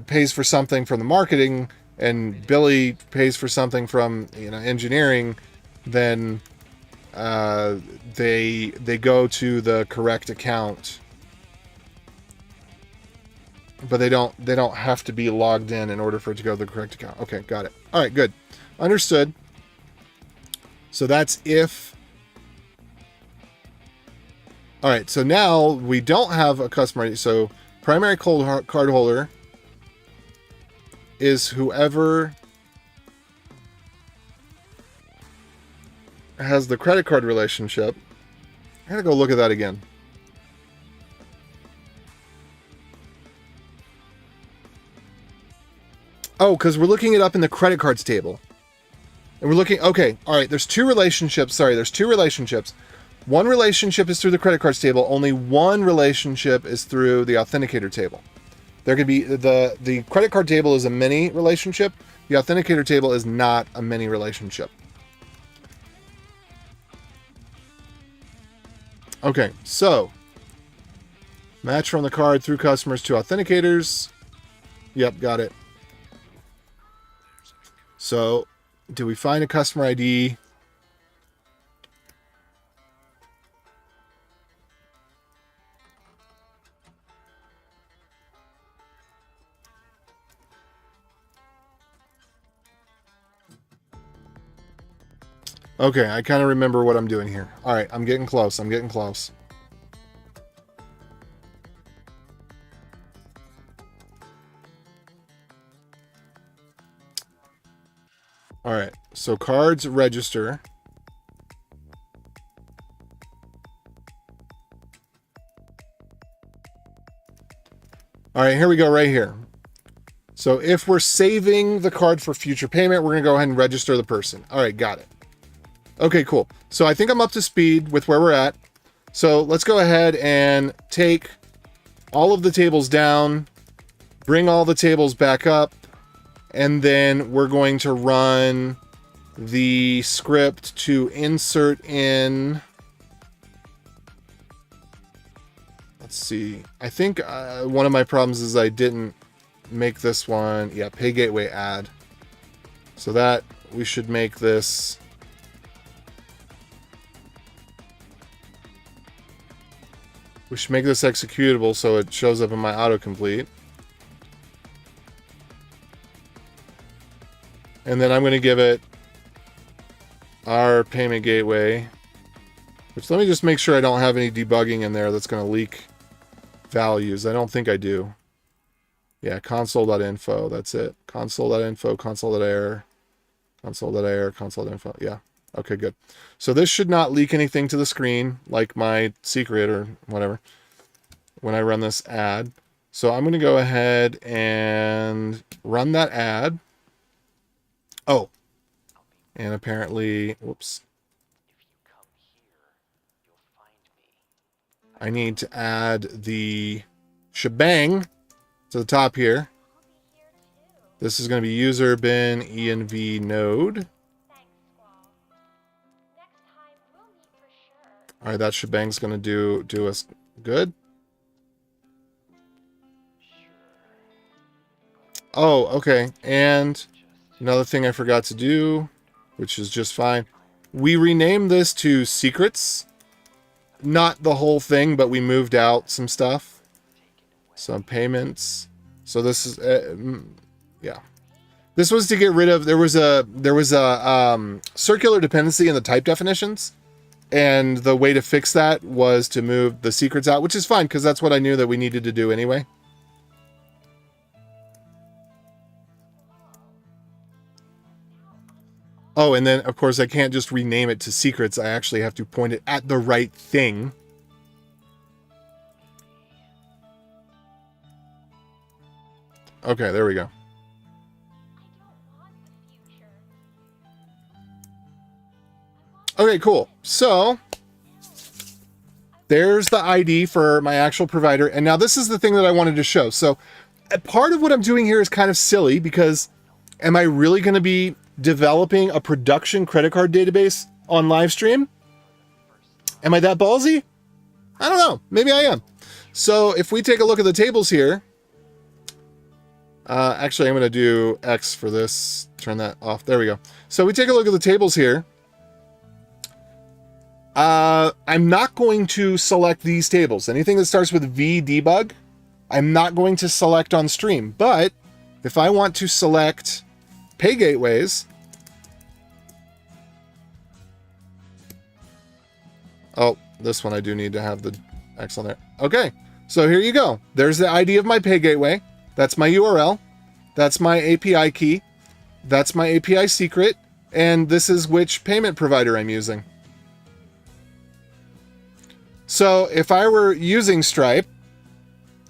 pays for something from the marketing and Billy pays for something from, engineering, then they go to the correct account, but they don't have to be logged in order for it to go to the correct account. Okay, got it. All right, good, understood. So that's if. All right, so now we don't have a customer ID. So primary card holder is whoever has the credit card relationship. I gotta go look at that again. Oh, because we're looking it up in the credit cards table. And we're looking, okay, all right, there's two relationships. One relationship is through the credit cards table. Only one relationship is through the authenticator table. There could be, the credit card table is a mini relationship. The authenticator table is not a mini relationship. Okay, so match from the card through customers to authenticators. Yep, got it. So, do we find a customer ID? Okay, I kind of remember what I'm doing here. All right, I'm getting close. All right, so cards register. All right, here we go right here. So if we're saving the card for future payment, we're going to go ahead and register the person. All right, got it. Okay, cool. So I think I'm up to speed with where we're at. So let's go ahead and take all of the tables down, bring all the tables back up, and then we're going to run the script to insert in. Let's see. I think one of my problems is I didn't make this one. Yeah, pay gateway add. So that we should make this. We should make this executable so it shows up in my autocomplete. And then I'm going to give it our payment gateway. Which, let me just make sure I don't have any debugging in there that's going to leak values. I don't think I do. Yeah, console.info. That's it. Console.info, console.error, console.error, console.info. Yeah. Okay, good. So this should not leak anything to the screen, like my secret or whatever, when I run this ad. So I'm going to go ahead and run that ad. Oh, and apparently, whoops. I need to add the shebang to the top here. This is going to be user bin env node. All right, that shebang's going to do us good. Oh, okay. And another thing I forgot to do, which is just fine. We renamed this to secrets. Not the whole thing, but we moved out some stuff. Some payments. So this is, yeah. This was to get rid of, there was a circular dependency in the type definitions. And the way to fix that was to move the secrets out, which is fine because that's what I knew that we needed to do anyway. Oh, and then, of course, I can't just rename it to secrets. I actually have to point it at the right thing. Okay, there we go. Okay, cool. So, there's the ID for my actual provider. And now this is the thing that I wanted to show. So, part of what I'm doing here is kind of silly because am I really going to be developing a production credit card database on live stream? Am I that ballsy? I don't know. Maybe I am. So if we take a look at the tables here, actually I'm going to do X for this. Turn that off. There we go. So we take a look at the tables here. I'm not going to select these tables. Anything that starts with V debug, I'm not going to select on stream. But if I want to select pay gateways. Oh, this one I do need to have the X on there. Okay, so here you go. There's the ID of my pay gateway. That's my URL. That's my API key. That's my API secret. And this is which payment provider I'm using. So if I were using Stripe,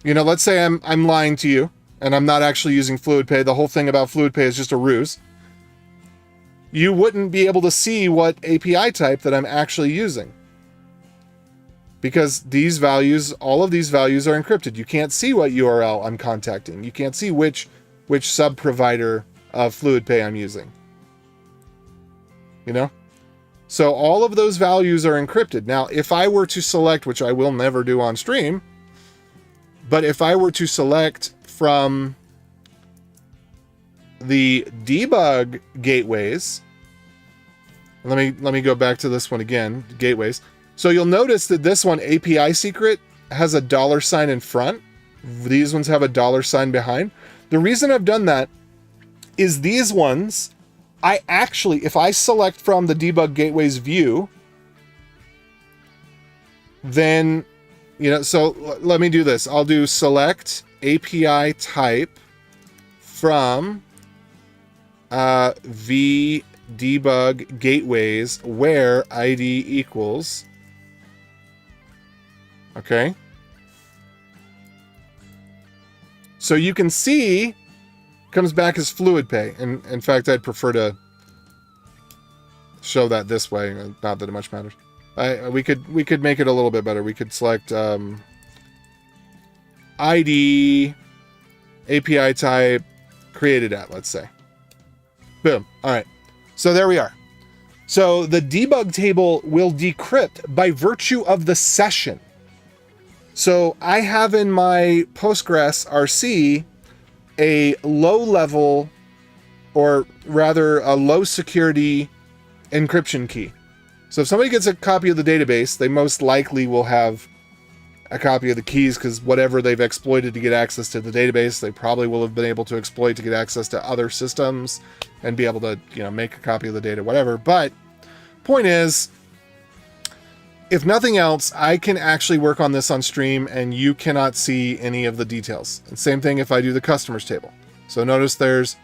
you know, let's say I'm lying to you. And I'm not actually using FluidPay. The whole thing about FluidPay is just a ruse. You wouldn't be able to see what API type that I'm actually using. Because these values, all of these values are encrypted. You can't see what URL I'm contacting. You can't see which sub-provider of FluidPay I'm using. You know? So all of those values are encrypted. Now, if I were to select, which I will never do on stream, but if I were to select from the debug gateways, let me go back to this one again, gateways. So you'll notice that this one, API secret, has a $sign in front. These ones have a $sign behind. The reason I've done that is these ones, I actually, if I select from the debug gateways view, then, you know, so let me do this. I'll do select API type from v debug gateways where ID equals. Okay. So you can see comes back as FluidPay. And in fact, I'd prefer to show that this way. Not that it much matters. We could make it a little bit better. We could select ID, API type, created at, let's say. Boom. All right. So there we are. So the debug table will decrypt by virtue of the session. So I have in my Postgres RC a low level, or rather a low security encryption key. So if somebody gets a copy of the database, they most likely will have a copy of the keys, because whatever they've exploited to get access to the database, they probably will have been able to exploit to get access to other systems and be able to, you know, make a copy of the data, whatever. But point is, if nothing else, I can actually work on this on stream and you cannot see any of the details. And same thing if I do the customers table. So notice there's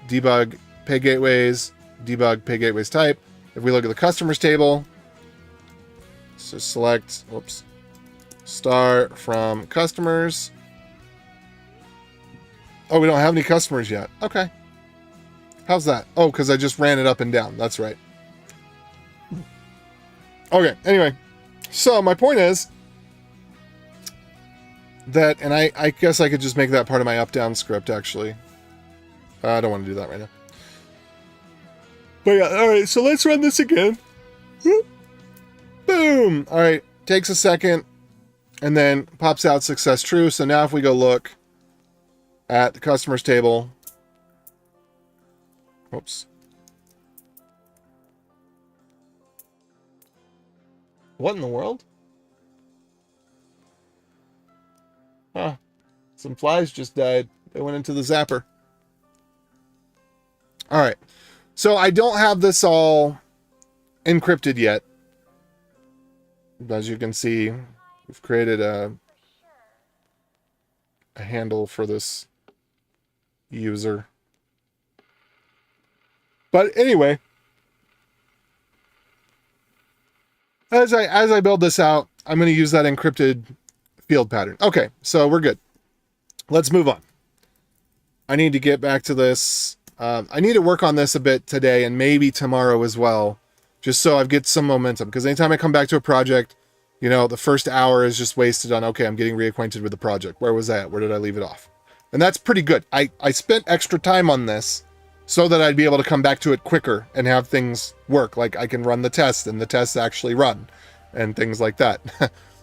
debug pay gateways, debug pay gateways type. If we look at the customers table, so select, whoops, start from customers. Oh, we don't have any customers yet. Okay. How's that? Oh, because I just ran it up and down. That's right. Okay, anyway. So my point is that, and I guess I could just make that part of my up-down script, actually. I don't want to do that right now. But yeah, all right, so let's run this again. Boom. All right, takes a second, and then pops out success true. So now if we go look at the customers table, whoops. What in the world? Huh. Some flies just died. They went into the zapper. All right. So I don't have this all encrypted yet. As you can see, we've created a handle for this user. But anyway, as I build this out, I'm going to use that encrypted field pattern. Okay, so we're good. Let's move on. I need to get back to this. I need to work on this a bit today and maybe tomorrow as well, just so I get some momentum. Because anytime I come back to a project, you know, the first hour is just wasted on, okay, I'm getting reacquainted with the project. Where was I at? Where did I leave it off? And that's pretty good. I spent extra time on this so that I'd be able to come back to it quicker and have things work. Like I can run the test and the tests actually run and things like that.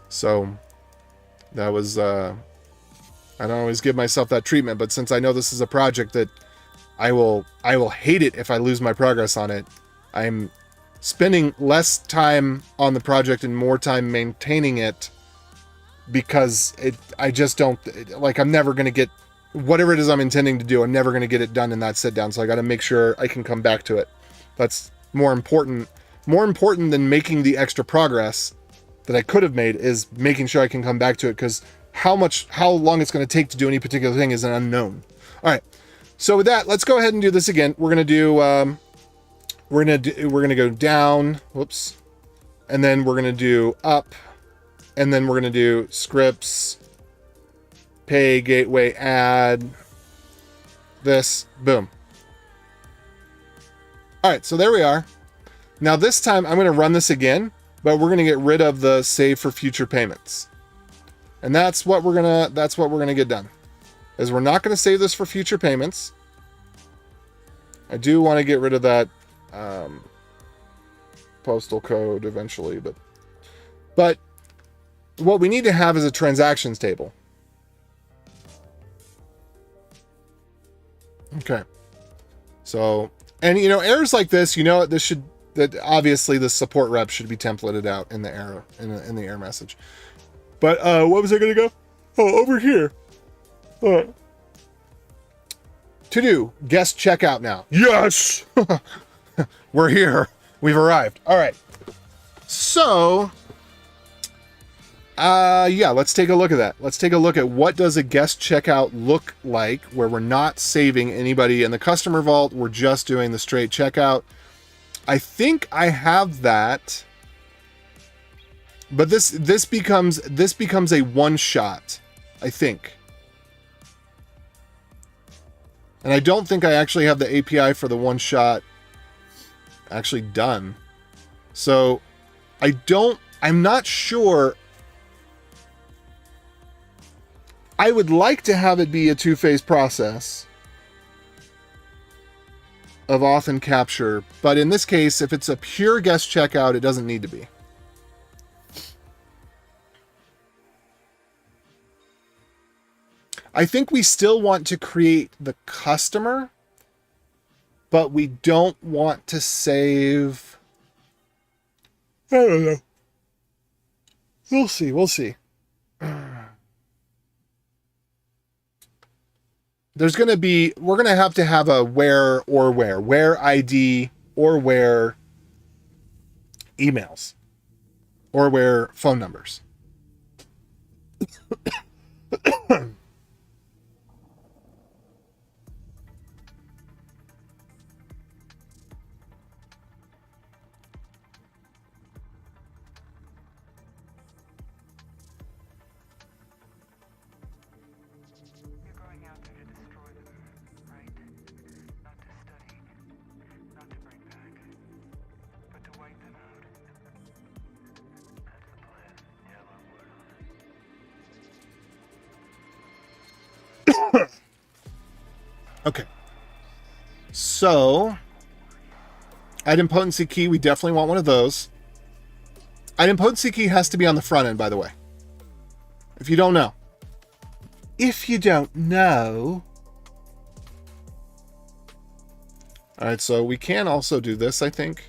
So that was, I don't always give myself that treatment, but since I know this is a project that I will hate it if I lose my progress on it, I'm spending less time on the project and more time maintaining it because I just don't, like, I'm never going to get whatever it is I'm intending to do. I'm never going to get it done in that sit down. So I got to make sure I can come back to it. That's more important than making the extra progress that I could have made is making sure I can come back to it, because how long it's going to take to do any particular thing is an unknown. All right. So with that, let's go ahead and do this again. We're going to do, we're going to go down, whoops. And then we're going to do up, and then we're going to do scripts, pay, gateway, add, this, boom. All right, so there we are. Now this time I'm going to run this again, but we're going to get rid of the save for future payments. And that's what we're going to get done. Is we're not going to save this for future payments. I do want to get rid of that postal code eventually, but what we need to have is a transactions table. Okay. So, and you know, errors like this, you know, that obviously the support rep should be templated out in the error, in the error message. But what was I going to go? Oh, over here. To do guest checkout now. Yes. We're here. We've arrived. All right. So, yeah, let's take a look at that. Let's take a look at what does a guest checkout look like where we're not saving anybody in the customer vault. We're just doing the straight checkout. I think I have that, but this becomes a one shot, I think. And I don't think I actually have the API for the one shot actually done. So I'm not sure. I would like to have it be a two-phase process of auth and capture, but in this case, if it's a pure guest checkout, it doesn't need to be. I think we still want to create the customer, but we don't want to save. I don't know. We'll see. We'll see. We're going to have a where ID or where emails or where phone numbers. Okay. So, idempotency key, we definitely want one of those. Idempotency key has to be on the front end, by the way. If you don't know. All right, so we can also do this, I think.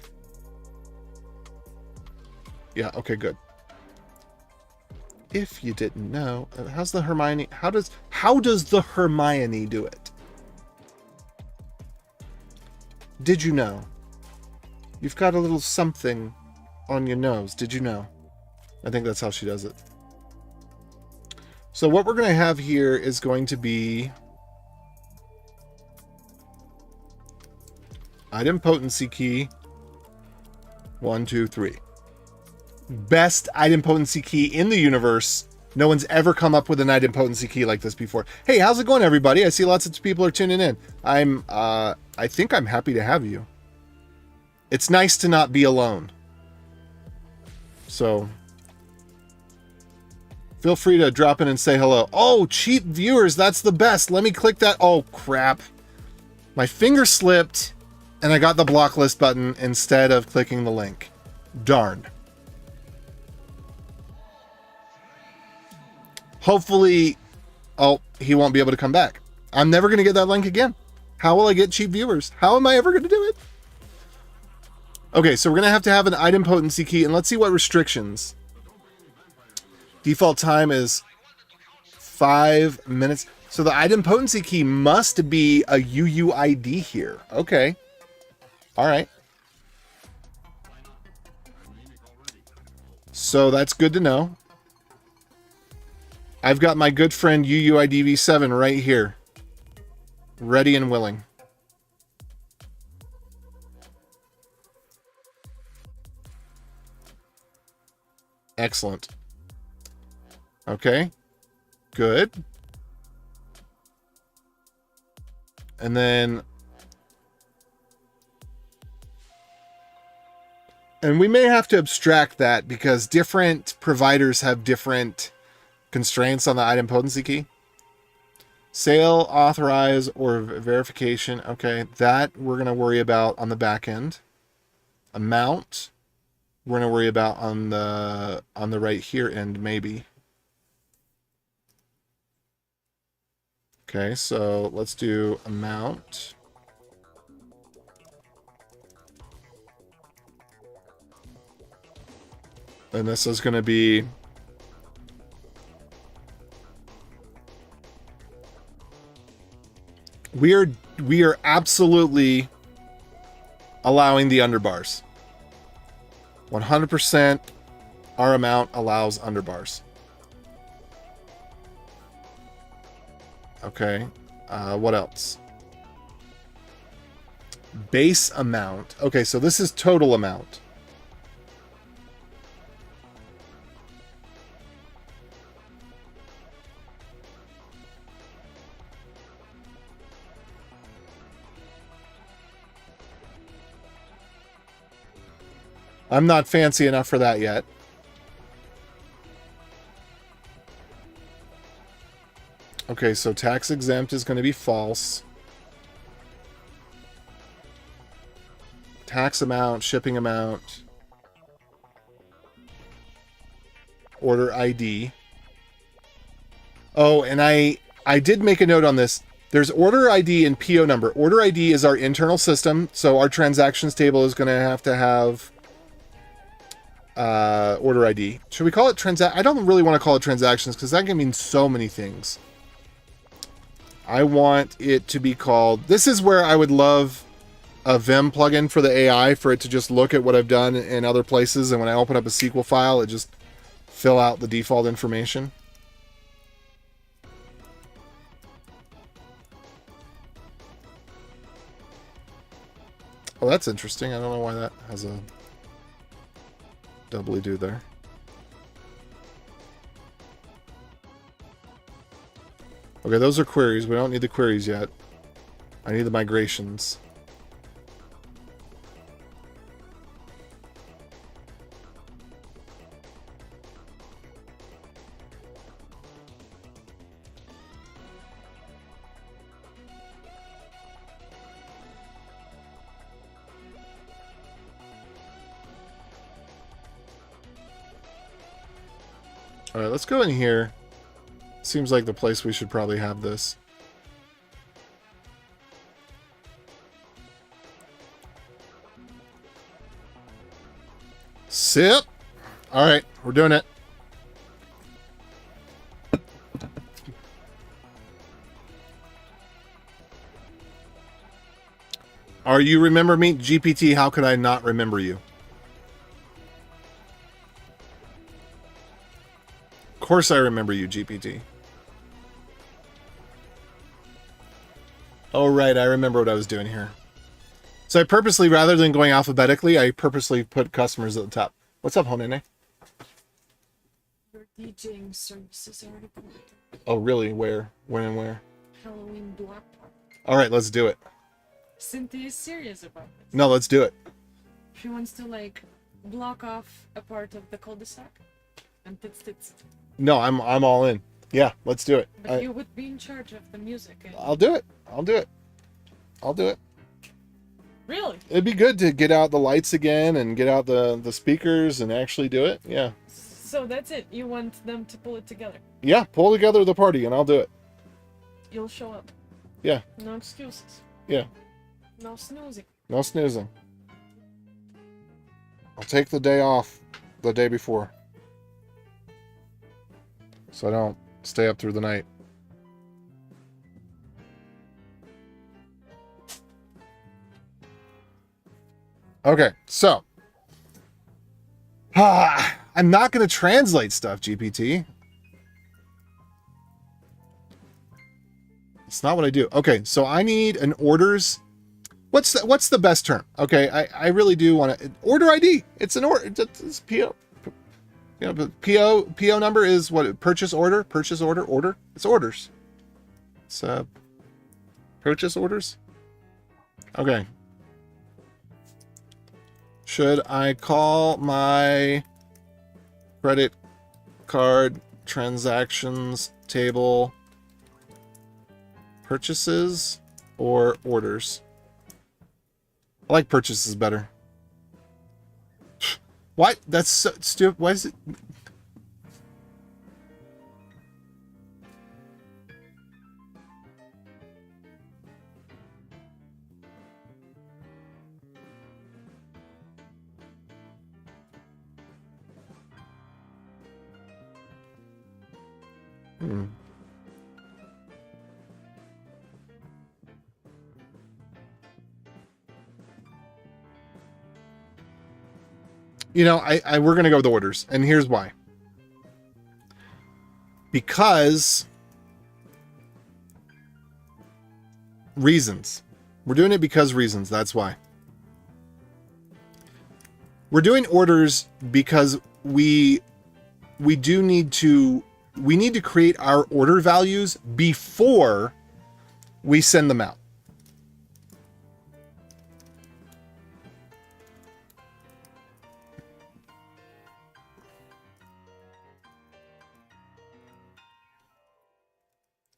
Yeah, okay, good. If you didn't know, how's the Hermione? How How does the Hermione do it? Did you know? You've got a little something on your nose. Did you know? I think that's how she does it. So what we're going to have here is going to be item potency key 1, 2, 3. Best item potency key in the universe. No one's ever come up with an item potency key like this before. Hey, how's it going, everybody? I see lots of people are tuning in. I think I'm happy to have you. It's nice to not be alone. So feel free to drop in and say hello. Oh, cheap viewers, that's the best. Let me click that. Oh, crap. My finger slipped, and I got the block list button instead of clicking the link. Darn. Hopefully, oh, he won't be able to come back. I'm never going to get that link again. How will I get cheap viewers? How am I ever going to do it? Okay, so we're going to have an item potency key, and let's see what restrictions. Default time is 5 minutes. So the item potency key must be a UUID here. Okay. All right. So that's good to know. I've got my good friend UUID V7 right here. Ready and willing. Excellent. Okay. Good. And then... and we may have to abstract that because different providers have different constraints on the item potency key. Sale, authorize, or verification. Okay, that we're going to worry about on the back end. Amount, we're going to worry about on the right here end, maybe. Okay, so let's do amount. And this is going to be we are absolutely allowing the underbars. 100% our amount allows underbars. Okay. What else? Base amount. Okay, so this is total amount. I'm not fancy enough for that yet. Okay, so tax exempt is going to be false. Tax amount, shipping amount, order ID. Oh, and I did make a note on this. There's order ID and PO number. Order ID is our internal system, so our transactions table is going to have order ID. Should we call it I don't really want to call it transactions because that can mean so many things. I want it to be called... this is where I would love a Vim plugin for the AI for it to just look at what I've done in other places, and when I open up a SQL file, it just fill out the default information. Oh, that's interesting. I don't know why that has a doubly do there. Okay, those are queries. We don't need the queries yet. I need the migrations. All right, let's go in here. Seems like the place we should probably have this. Sip. All right, we're doing it. Are you remember me? GPT, how could I not remember you? Of course I remember you, GPT. Oh, right. I remember what I was doing here. So I purposely, rather than going alphabetically, I purposely put customers at the top. What's up, Honene? Your DJing services are recorded. Oh, really? Where? When and where? Halloween block party. All right, let's do it. Cynthia is serious about this. No, let's do it. She wants to like block off a part of the cul-de-sac and tits. No, I'm all in. Yeah, let's do it. But you would be in charge of the music. I'll do it. I'll do it. I'll do it. Really? It'd be good to get out the lights again and get out the speakers and actually do it. Yeah. So that's it. You want them to pull it together. Yeah, pull together the party and I'll do it. You'll show up. Yeah. No excuses. Yeah. No snoozing. No snoozing. I'll take the day off the day before, so I don't stay up through the night. Okay, so I'm not going to translate stuff, GPT. It's not what I do. Okay, so I need an orders. What's the best term? Okay, I really do want to order ID. It's an order. It's PO. You know, but PO number is what? Purchase order. It's orders. It's purchase orders. Okay. Should I call my credit card transactions table purchases or orders? I like purchases better. Why? That's so stupid. Why is it? You know, we're gonna go with orders, and here's why. Because reasons. We're doing it because reasons. That's why. We're doing orders because we need to create our order values before we send them out.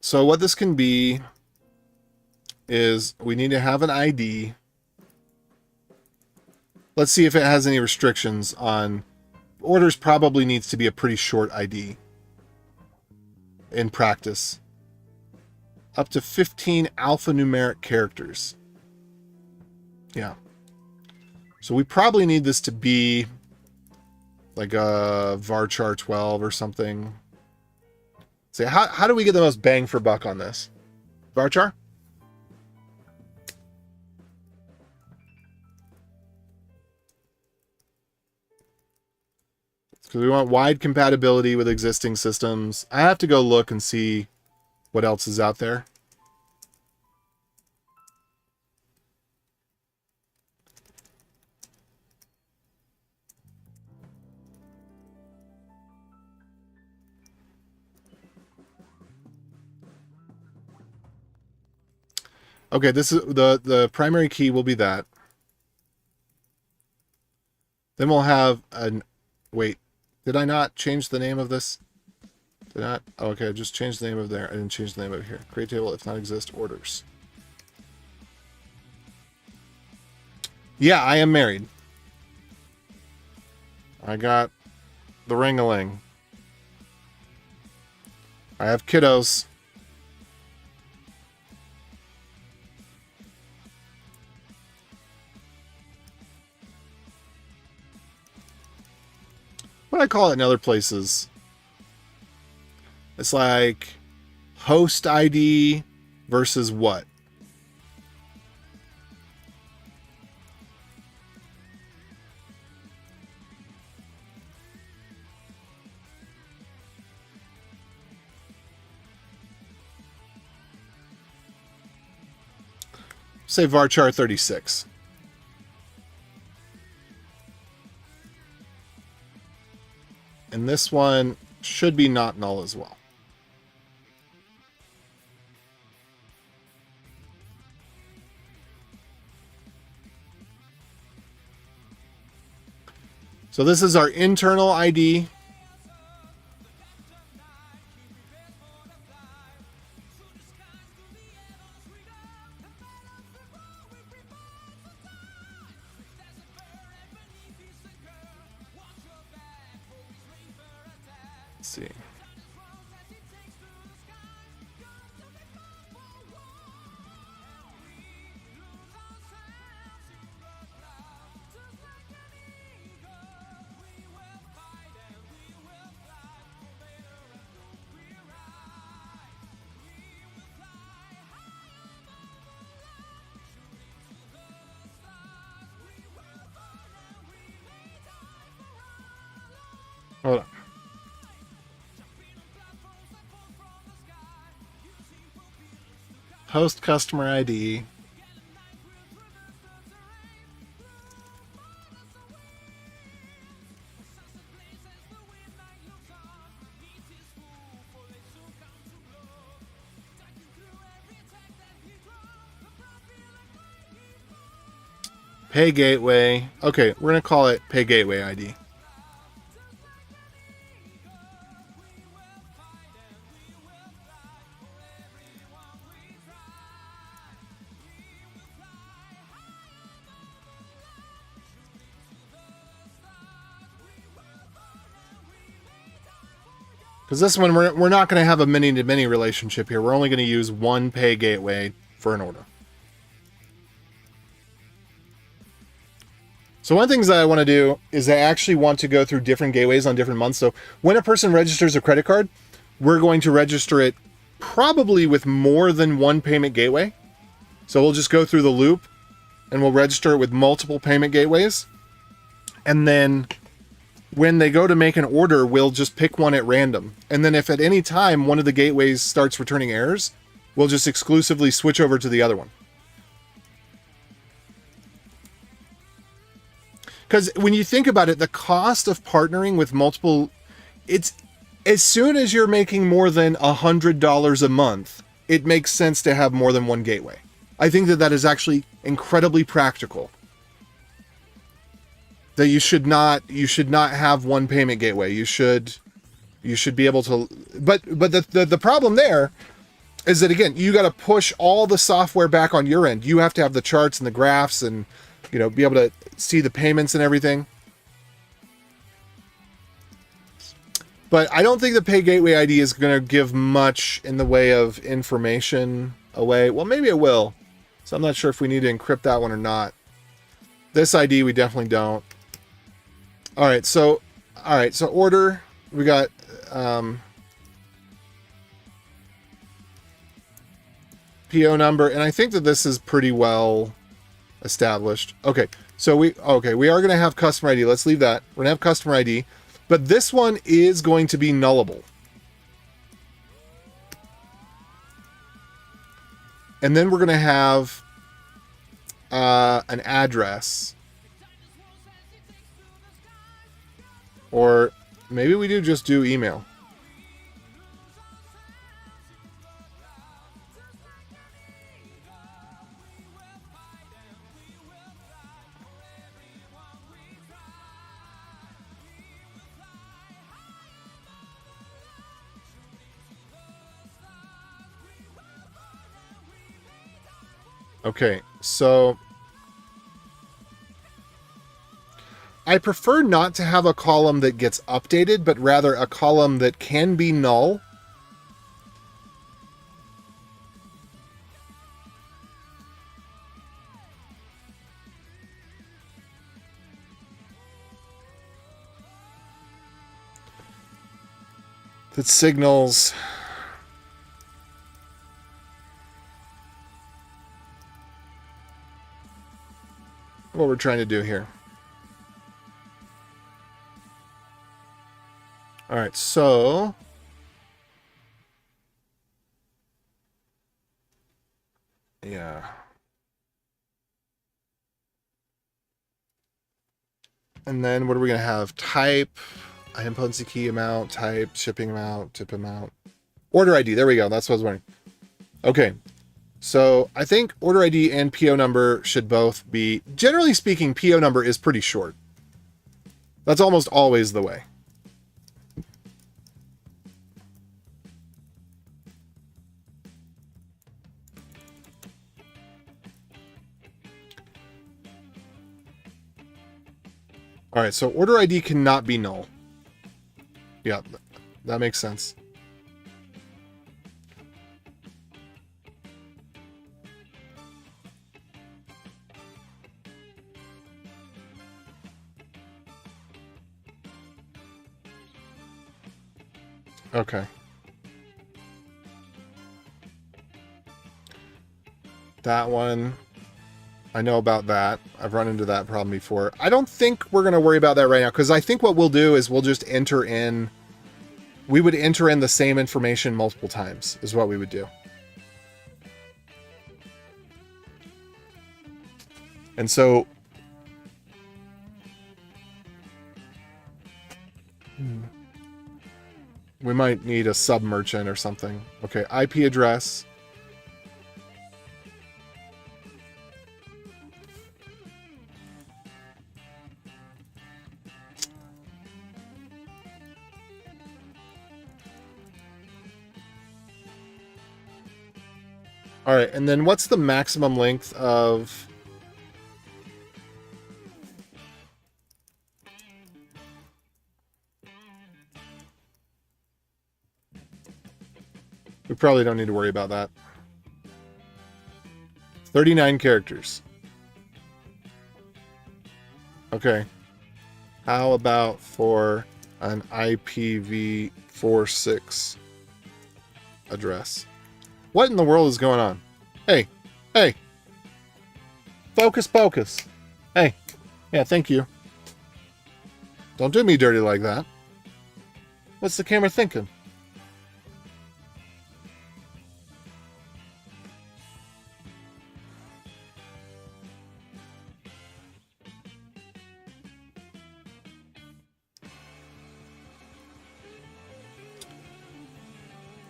So what this can be is we need to have an ID. Let's see if it has any restrictions on orders. Probably needs to be a pretty short ID in practice. Up to 15 alphanumeric characters. Yeah. So we probably need this to be like a varchar 12 or something. See, how do we get the most bang for buck on this? Varchar? Because we want wide compatibility with existing systems. I have to go look and see what else is out there. Okay, this is the primary key will be that. Then we'll have an wait. Did I not change the name of this? Did I not? Oh, okay, I just changed the name of there. I didn't change the name over here. Create table if not exist orders. Yeah, I am married. I got the ring-a-ling. I have kiddos. What I call it in other places. It's like host ID versus what? say varchar 36. And this one should be not null as well. So this is our internal ID. Let's see. Hold on. Host customer ID. Pay gateway. Okay, we're going to call it pay gateway ID. Because this one, we're not going to have a many-to-many relationship here. We're only going to use one pay gateway for an order. So one of the things that I want to do is I actually want to go through different gateways on different months. So when a person registers a credit card, we're going to register it probably with more than one payment gateway. So we'll just go through the loop and we'll register it with multiple payment gateways. And then when they go to make an order, we'll just pick one at random. And then if at any time one of the gateways starts returning errors, we'll just exclusively switch over to the other one. Because when you think about it, the cost of partnering with multiple, it's as soon as you're making more than $100 a month, it makes sense to have more than one gateway. I think that that is actually incredibly practical. That you should not have one payment gateway. You should be able to, but the problem there is that, again, you got to push all the software back on your end. You have to have the charts and the graphs and, you know, be able to see the payments and everything. But I don't think the pay gateway ID is going to give much in the way of information away. Well, maybe it will. So I'm not sure if we need to encrypt that one or not. This ID, we definitely don't. All right, so order, we got PO number, and I think that this is pretty well established. Okay, so we are going to have customer ID. Let's leave that. We're going to have customer ID, but this one is going to be nullable. And then we're going to have an address. Or maybe we just do email. Okay, so I prefer not to have a column that gets updated, but rather a column that can be null. That signals what we're trying to do here. All right, so yeah. And then what are we going to have? Type, item potency key amount, type, shipping amount, tip amount. Order ID. There we go. That's what I was wondering. Okay. So I think order ID and PO number should both be, generally speaking, PO number is pretty short. That's almost always the way. All right, so order ID cannot be null. Yeah, that makes sense. Okay. That one, I know about that. I've run into that problem before. I don't think we're going to worry about that right now, because I think what we'll do is we'll just enter in, we would enter in the same information multiple times, is what we would do. And so, we might need a sub-merchant or something. Okay, IP address. All right, and then what's the maximum length of... We probably don't need to worry about that. 39 characters. Okay. How about for an IPv4 address? What in the world is going on? Hey, hey. Focus, focus. Hey. Yeah, thank you. Don't do me dirty like that. What's the camera thinking?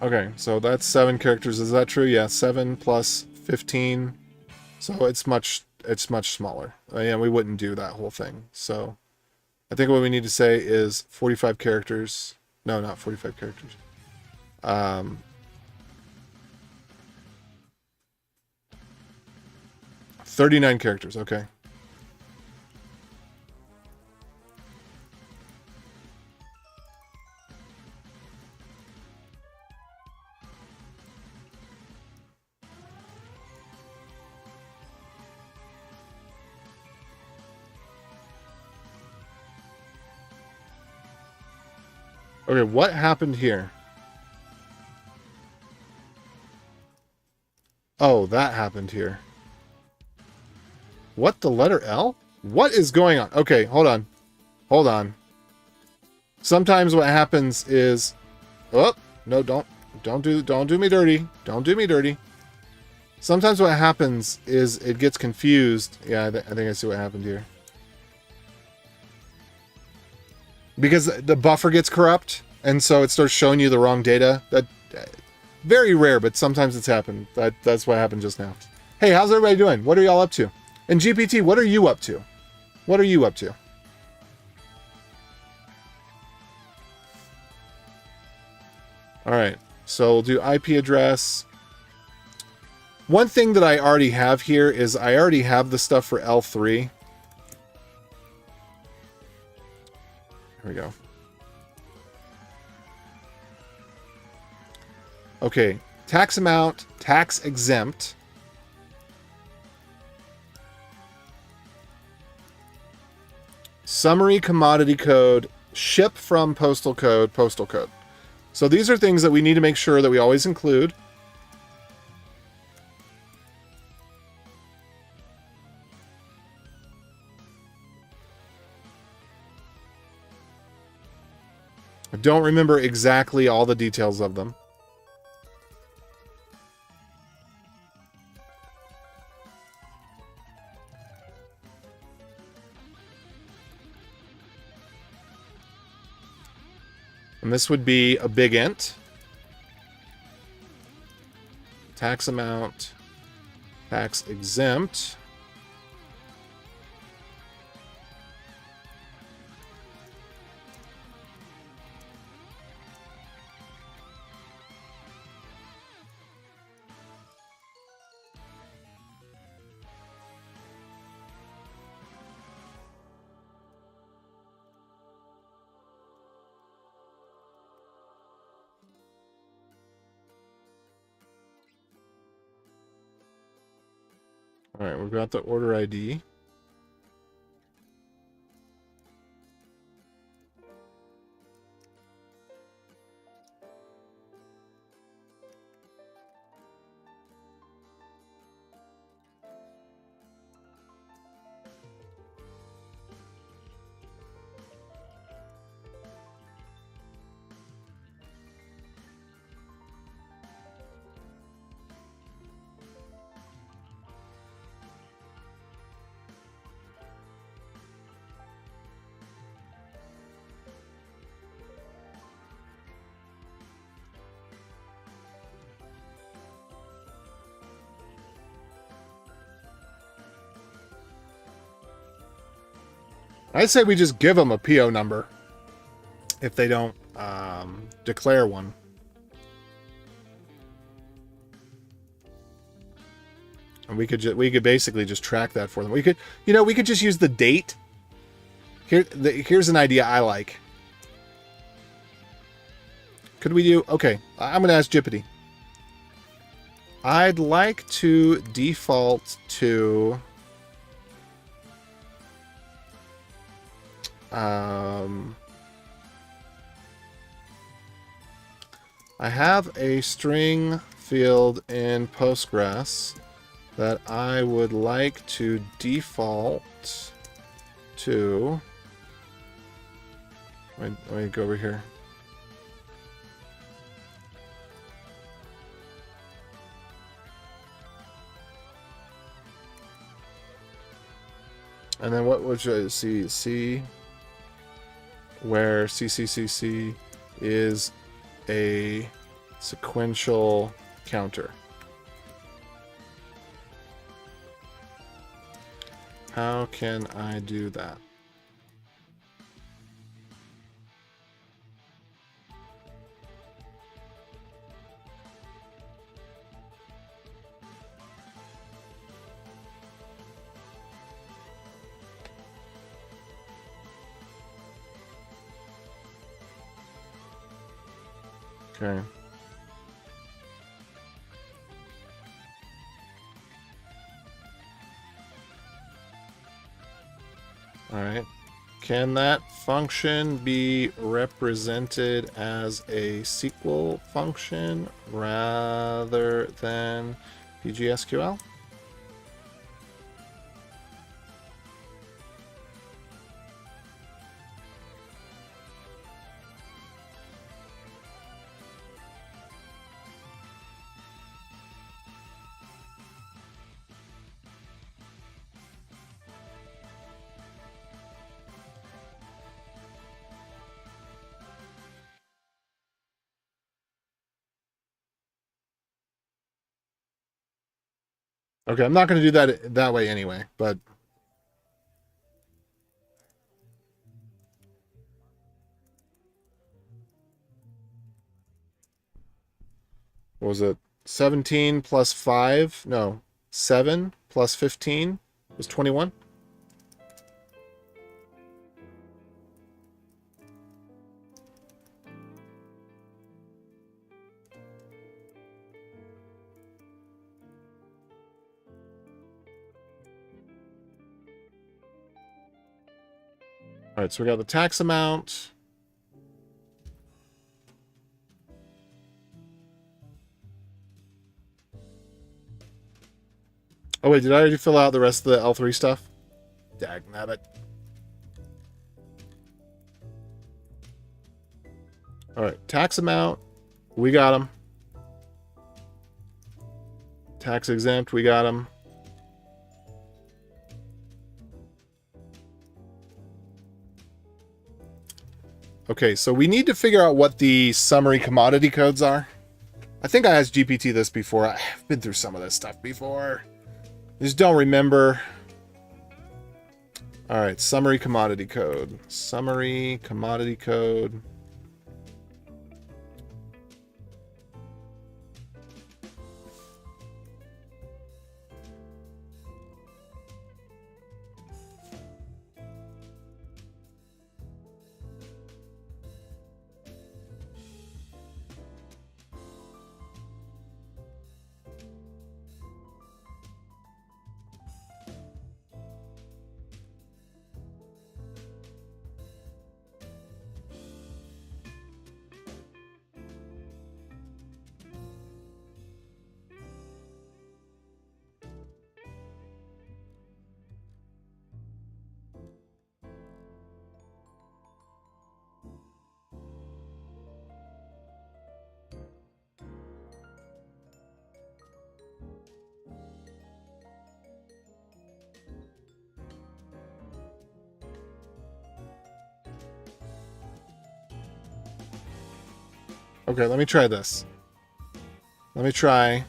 Okay, so that's 7 characters. Is that true? Yeah, 7 plus 15. So it's much smaller. Yeah, we wouldn't do that whole thing. So I think what we need to say is 45 characters. No, not 45 characters. 39 characters, okay. Okay, what happened here? Oh, that happened here. What, the letter L? What is going on? Okay, hold on. Hold on. Sometimes what happens is... Oh, no, don't do me dirty. Don't do me dirty. Sometimes what happens is it gets confused. Yeah, I think I see what happened here. Because the buffer gets corrupt, and so it starts showing you the wrong data. That very rare, but sometimes it's happened. That's what happened just now. Hey, how's everybody doing? What are y'all up to? And GPT, what are you up to? What are you up to? All right, so we'll do IP address. One thing that I already have here is I already have the stuff for L3. Here we go. Okay, tax amount, tax exempt. Summary commodity code, ship from postal code, postal code. So these are things that we need to make sure that we always include. I don't remember exactly all the details of them. And this would be a big int. Tax amount, tax exempt. All right, we've got the order ID. I'd say we just give them a PO number if they don't declare one. And we could basically just track that for them. We could just use the date. Here's an idea I like. Could we do? Okay, I'm gonna ask Jippity. I'd like to default to I have a string field in Postgres that I would like to default to. Let me go over here. And then what would you see? C, where CCCC is a sequential counter. How can I do that? Okay. All right. Can that function be represented as a SQL function rather than PGSQL? Okay, I'm not going to do that way anyway, but what was it? 17 plus 5? No, 7 plus 15 was 21. All right, so we got the tax amount. Oh wait, did I already fill out the rest of the L3 stuff? Dagnabbit. All right, tax amount, we got them. Tax exempt, we got them. Okay, so we need to figure out what the summary commodity codes are. I think I asked GPT this before. I've been through some of this stuff before. I just don't remember. All right, summary commodity code. Summary commodity code. Okay, let me try this. Let me try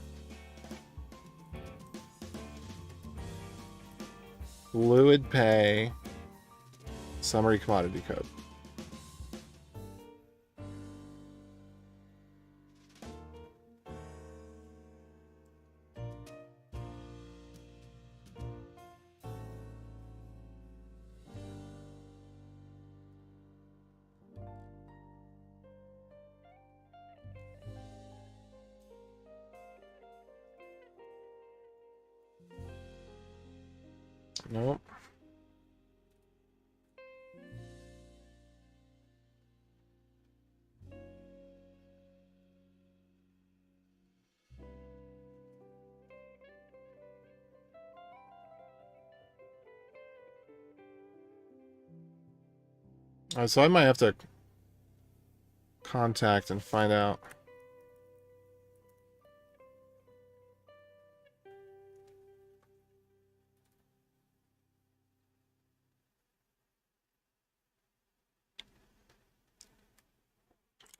fluid pay summary commodity code. Nope. So I might have to contact and find out.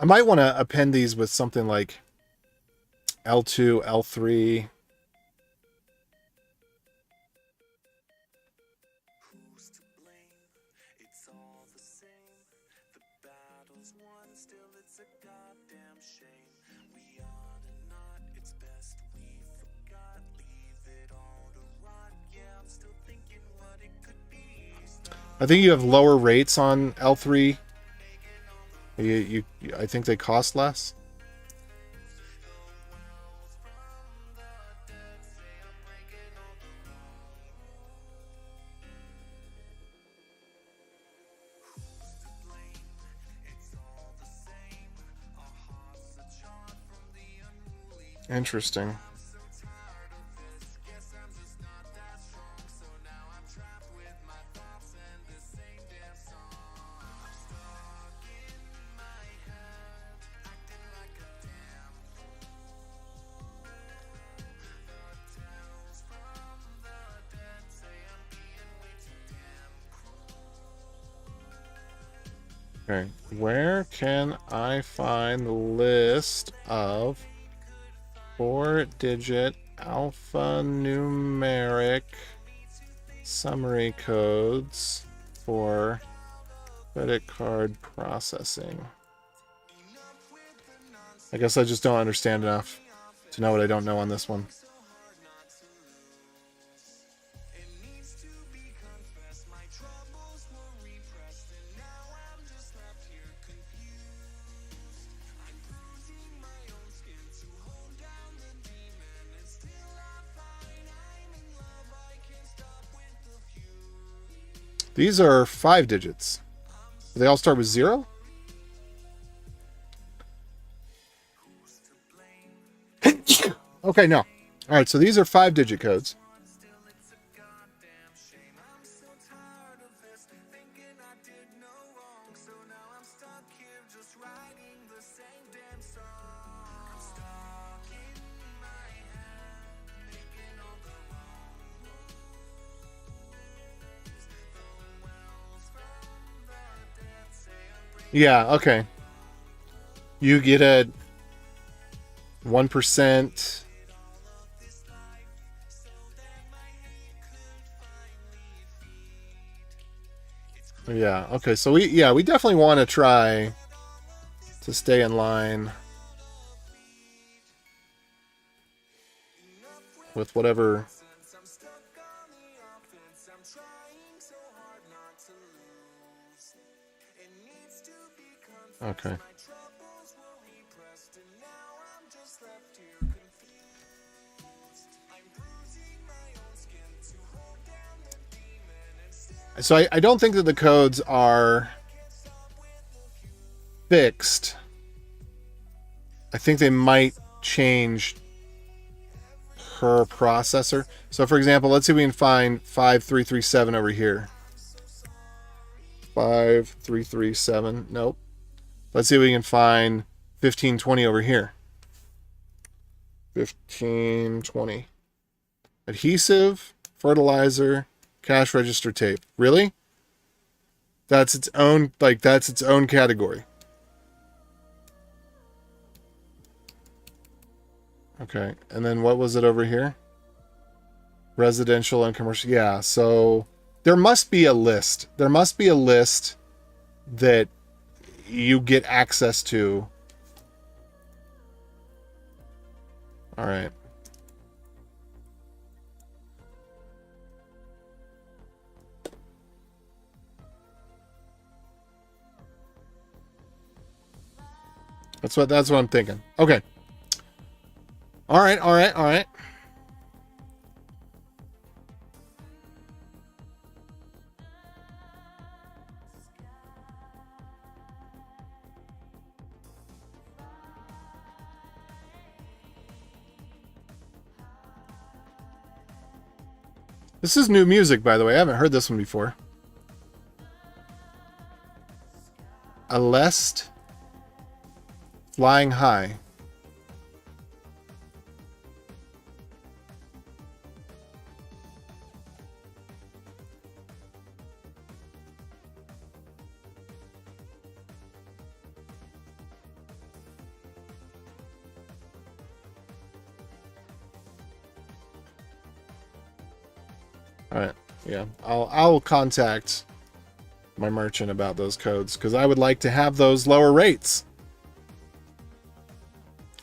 I might want to append these with something like L2, L3. I think you have lower rates on L3. I think they cost less. Interesting. Okay, where can I find the list of 4-digit alphanumeric summary codes for credit card processing? I guess I just don't understand enough to know what I don't know on this one. These are 5 digits. Do they all start with 0? Okay, no. All right, so these are 5-digit codes. Yeah, okay. You get a 1%. Yeah, okay. So we definitely want to try to stay in line with whatever. Okay. So I don't think that the codes are fixed. I think they might change per processor. So for example, let's see if we can find 5337 over here. 5337. Nope. Let's see if we can find 1520 over here. 1520. Adhesive, fertilizer, cash register tape. Really? That's its own category. Okay. And then what was it over here? Residential and commercial. Yeah, so there must be a list. There must be a list that you get access to. All right. That's what I'm thinking. Okay. All right. All right. This is new music, by the way. I haven't heard this one before. Alest Flying High. All right. Yeah. I'll contact my merchant about those codes because I would like to have those lower rates.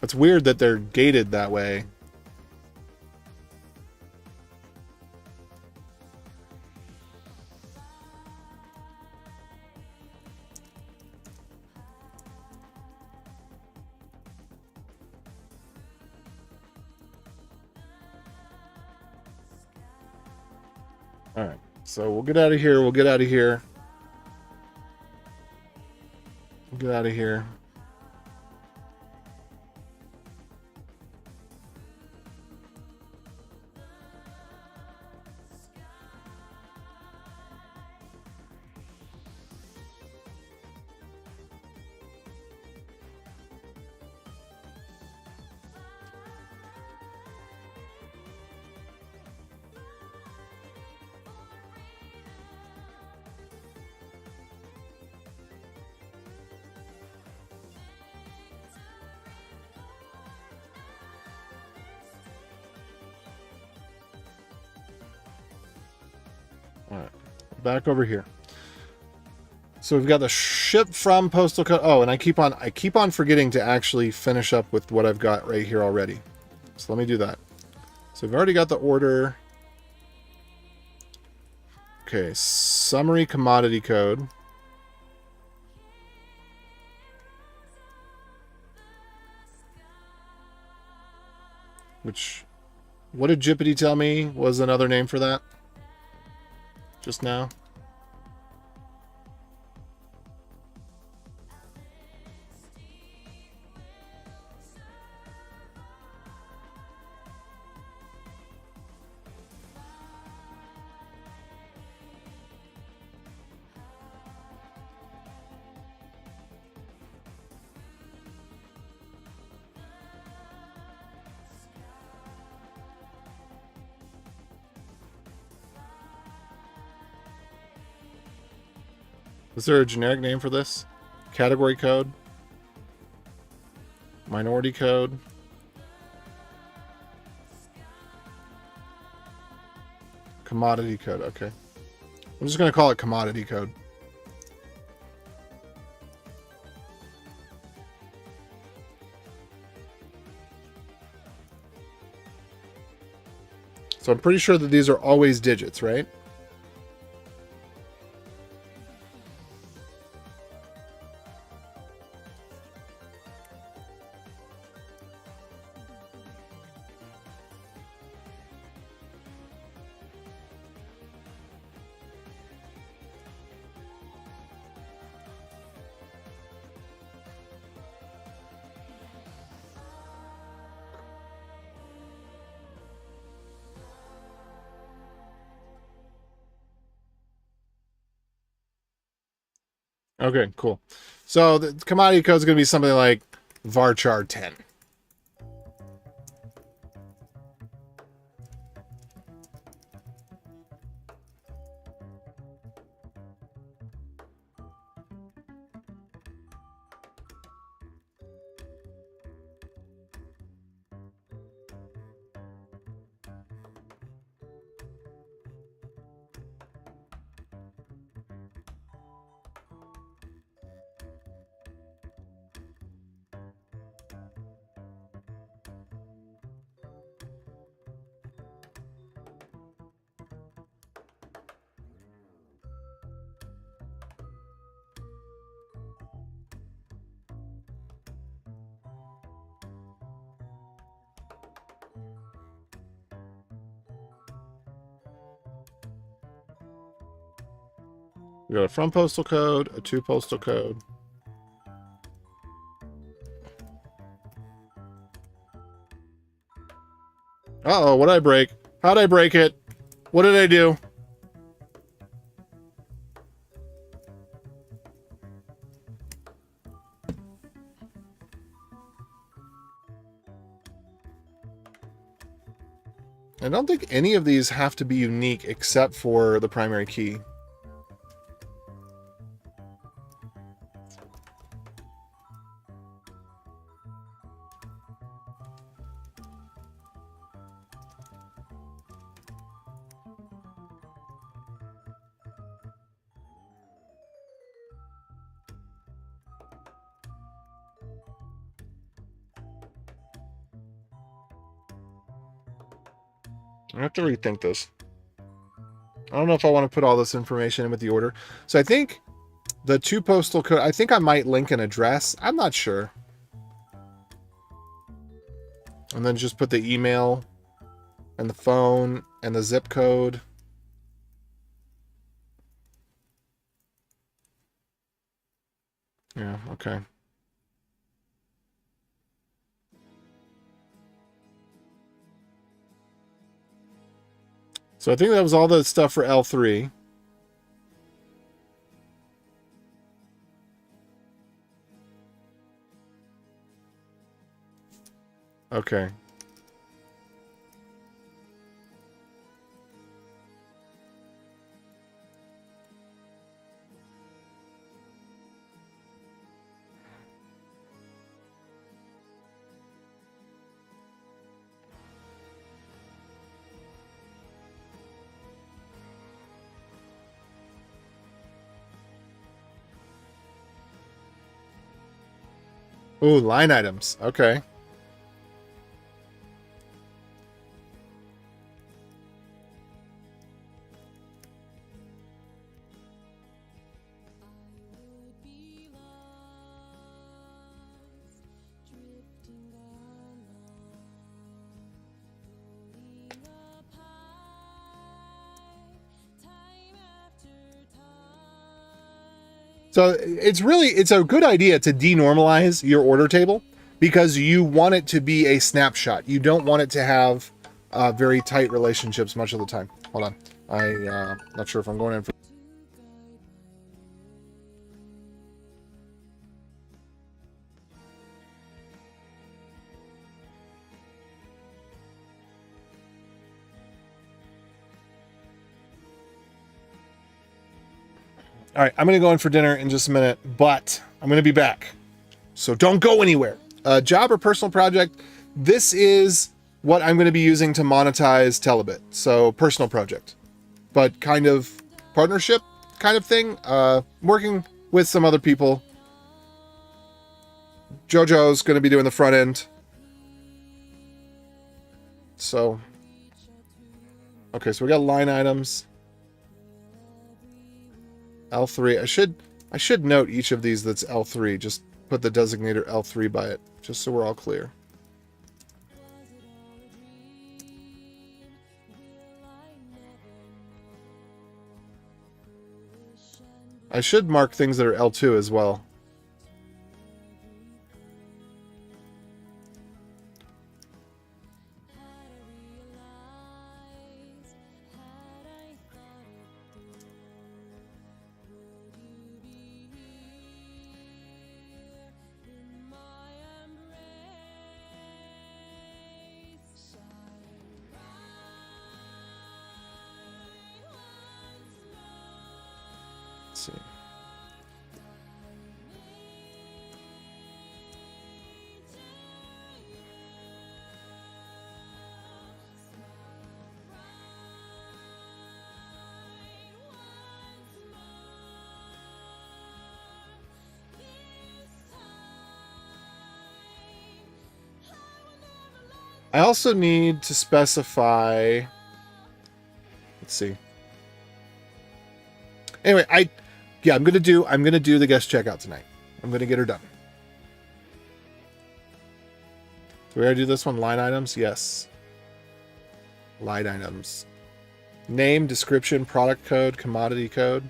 It's weird that they're gated that way. All right. So we'll get out of here. We'll get out of here. We'll get out of here. All right, back over here. So we've got the ship from postal code. Oh, and I keep on forgetting to actually finish up with what I've got right here already. So let me do that. So we've already got the order. Okay, summary commodity code. Which, what did Jippity tell me was another name for that? Just now? Is there a generic name for this? Category code. Minority code. Commodity code, okay. I'm just going to call it commodity code. So I'm pretty sure that these are always digits, right? Okay, cool. So the commodity code is going to be something like varchar 10. We got a from postal code, a to postal code. Uh-oh, what did I break? How did I break it? What did I do? I don't think any of these have to be unique except for the primary key. I have to rethink this. I don't know if I want to put all this information in with the order. So I think the to postal code, I think I might link an address. I'm not sure. And then just put the email and the phone and the zip code. Yeah, okay. So I think that was all the stuff for L3. Okay. Ooh, line items. Okay. So it's a good idea to denormalize your order table because you want it to be a snapshot. You don't want it to have very tight relationships much of the time. Hold on. I'm not sure if I'm going in for... All right, I'm going to go in for dinner in just a minute, but I'm going to be back. So don't go anywhere. Job or personal project. This is what I'm going to be using to monetize Telebit. So personal project, but kind of partnership kind of thing. Working with some other people. Jojo's going to be doing the front end. So, okay, so we got line items. L3. I should note each of these that's L3. Just put the designator L3 by it, just so we're all clear. I should mark things that are L2 as well. See. I also need to specify, let's see. Anyway, I'm gonna do the guest checkout tonight. I'm gonna get her done. Do we gotta do this one? Line items? Yes. Line items. Name, description, product code, commodity code.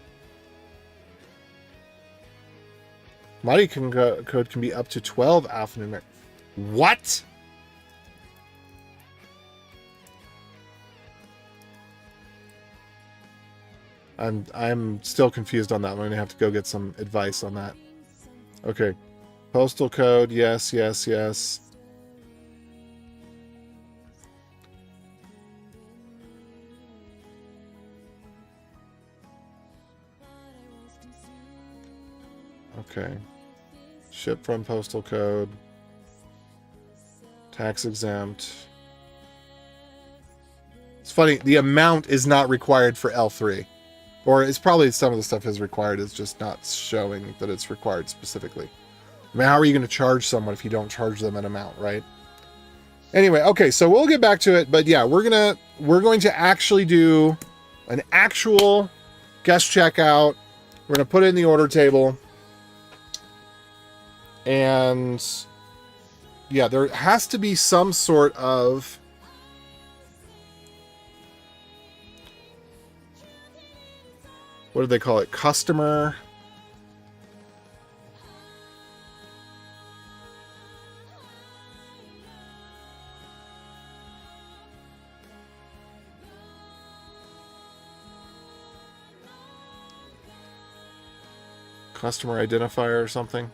Commodity code can be up to 12 alphanumeric. What? I'm still confused on that. I'm gonna have to go get some advice on that. Okay. Postal code, yes, yes, yes. Okay. Ship from postal code. Tax exempt. It's funny, the amount is not required for L3. Or it's probably some of the stuff is required, it's just not showing that it's required specifically. I mean, how are you going to charge someone if you don't charge them an amount, right? Anyway, okay, so we'll get back to it, but yeah, we're going to actually do an actual guest checkout. We're going to put it in the order table. And yeah, there has to be some sort of what do they call it? Customer identifier or something.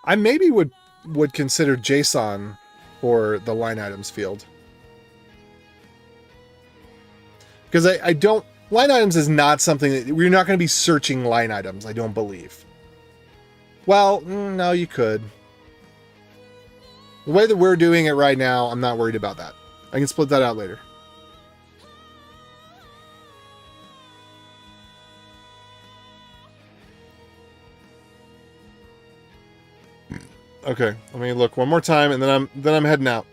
I maybe would consider JSON for the line items field. Because I don't... Line items is not something that... We're not going to be searching line items, I don't believe. Well, no, you could. The way that we're doing it right now, I'm not worried about that. I can split that out later. Okay, let me look one more time, and then I'm heading out.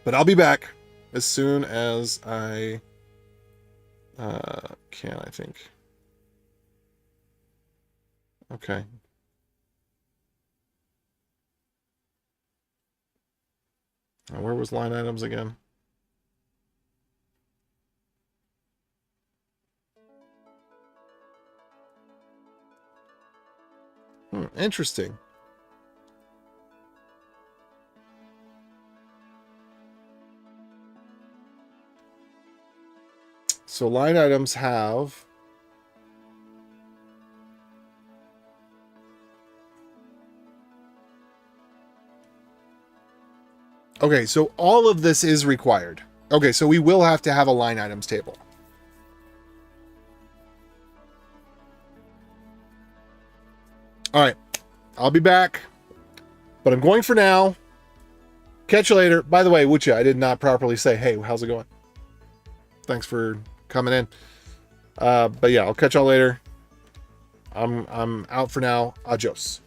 But I'll be back as soon as I can, I think. Okay. Now, where was line items again? Interesting. So line items have Okay, so all of this is required. Okay, so we will have to have a line items table. All right, I'll be back, but I'm going for now. Catch you later. By the way, Wucha, I did not properly say, hey, how's it going? Thanks for coming in. But yeah, I'll catch y'all later. I'm out for now. Adios.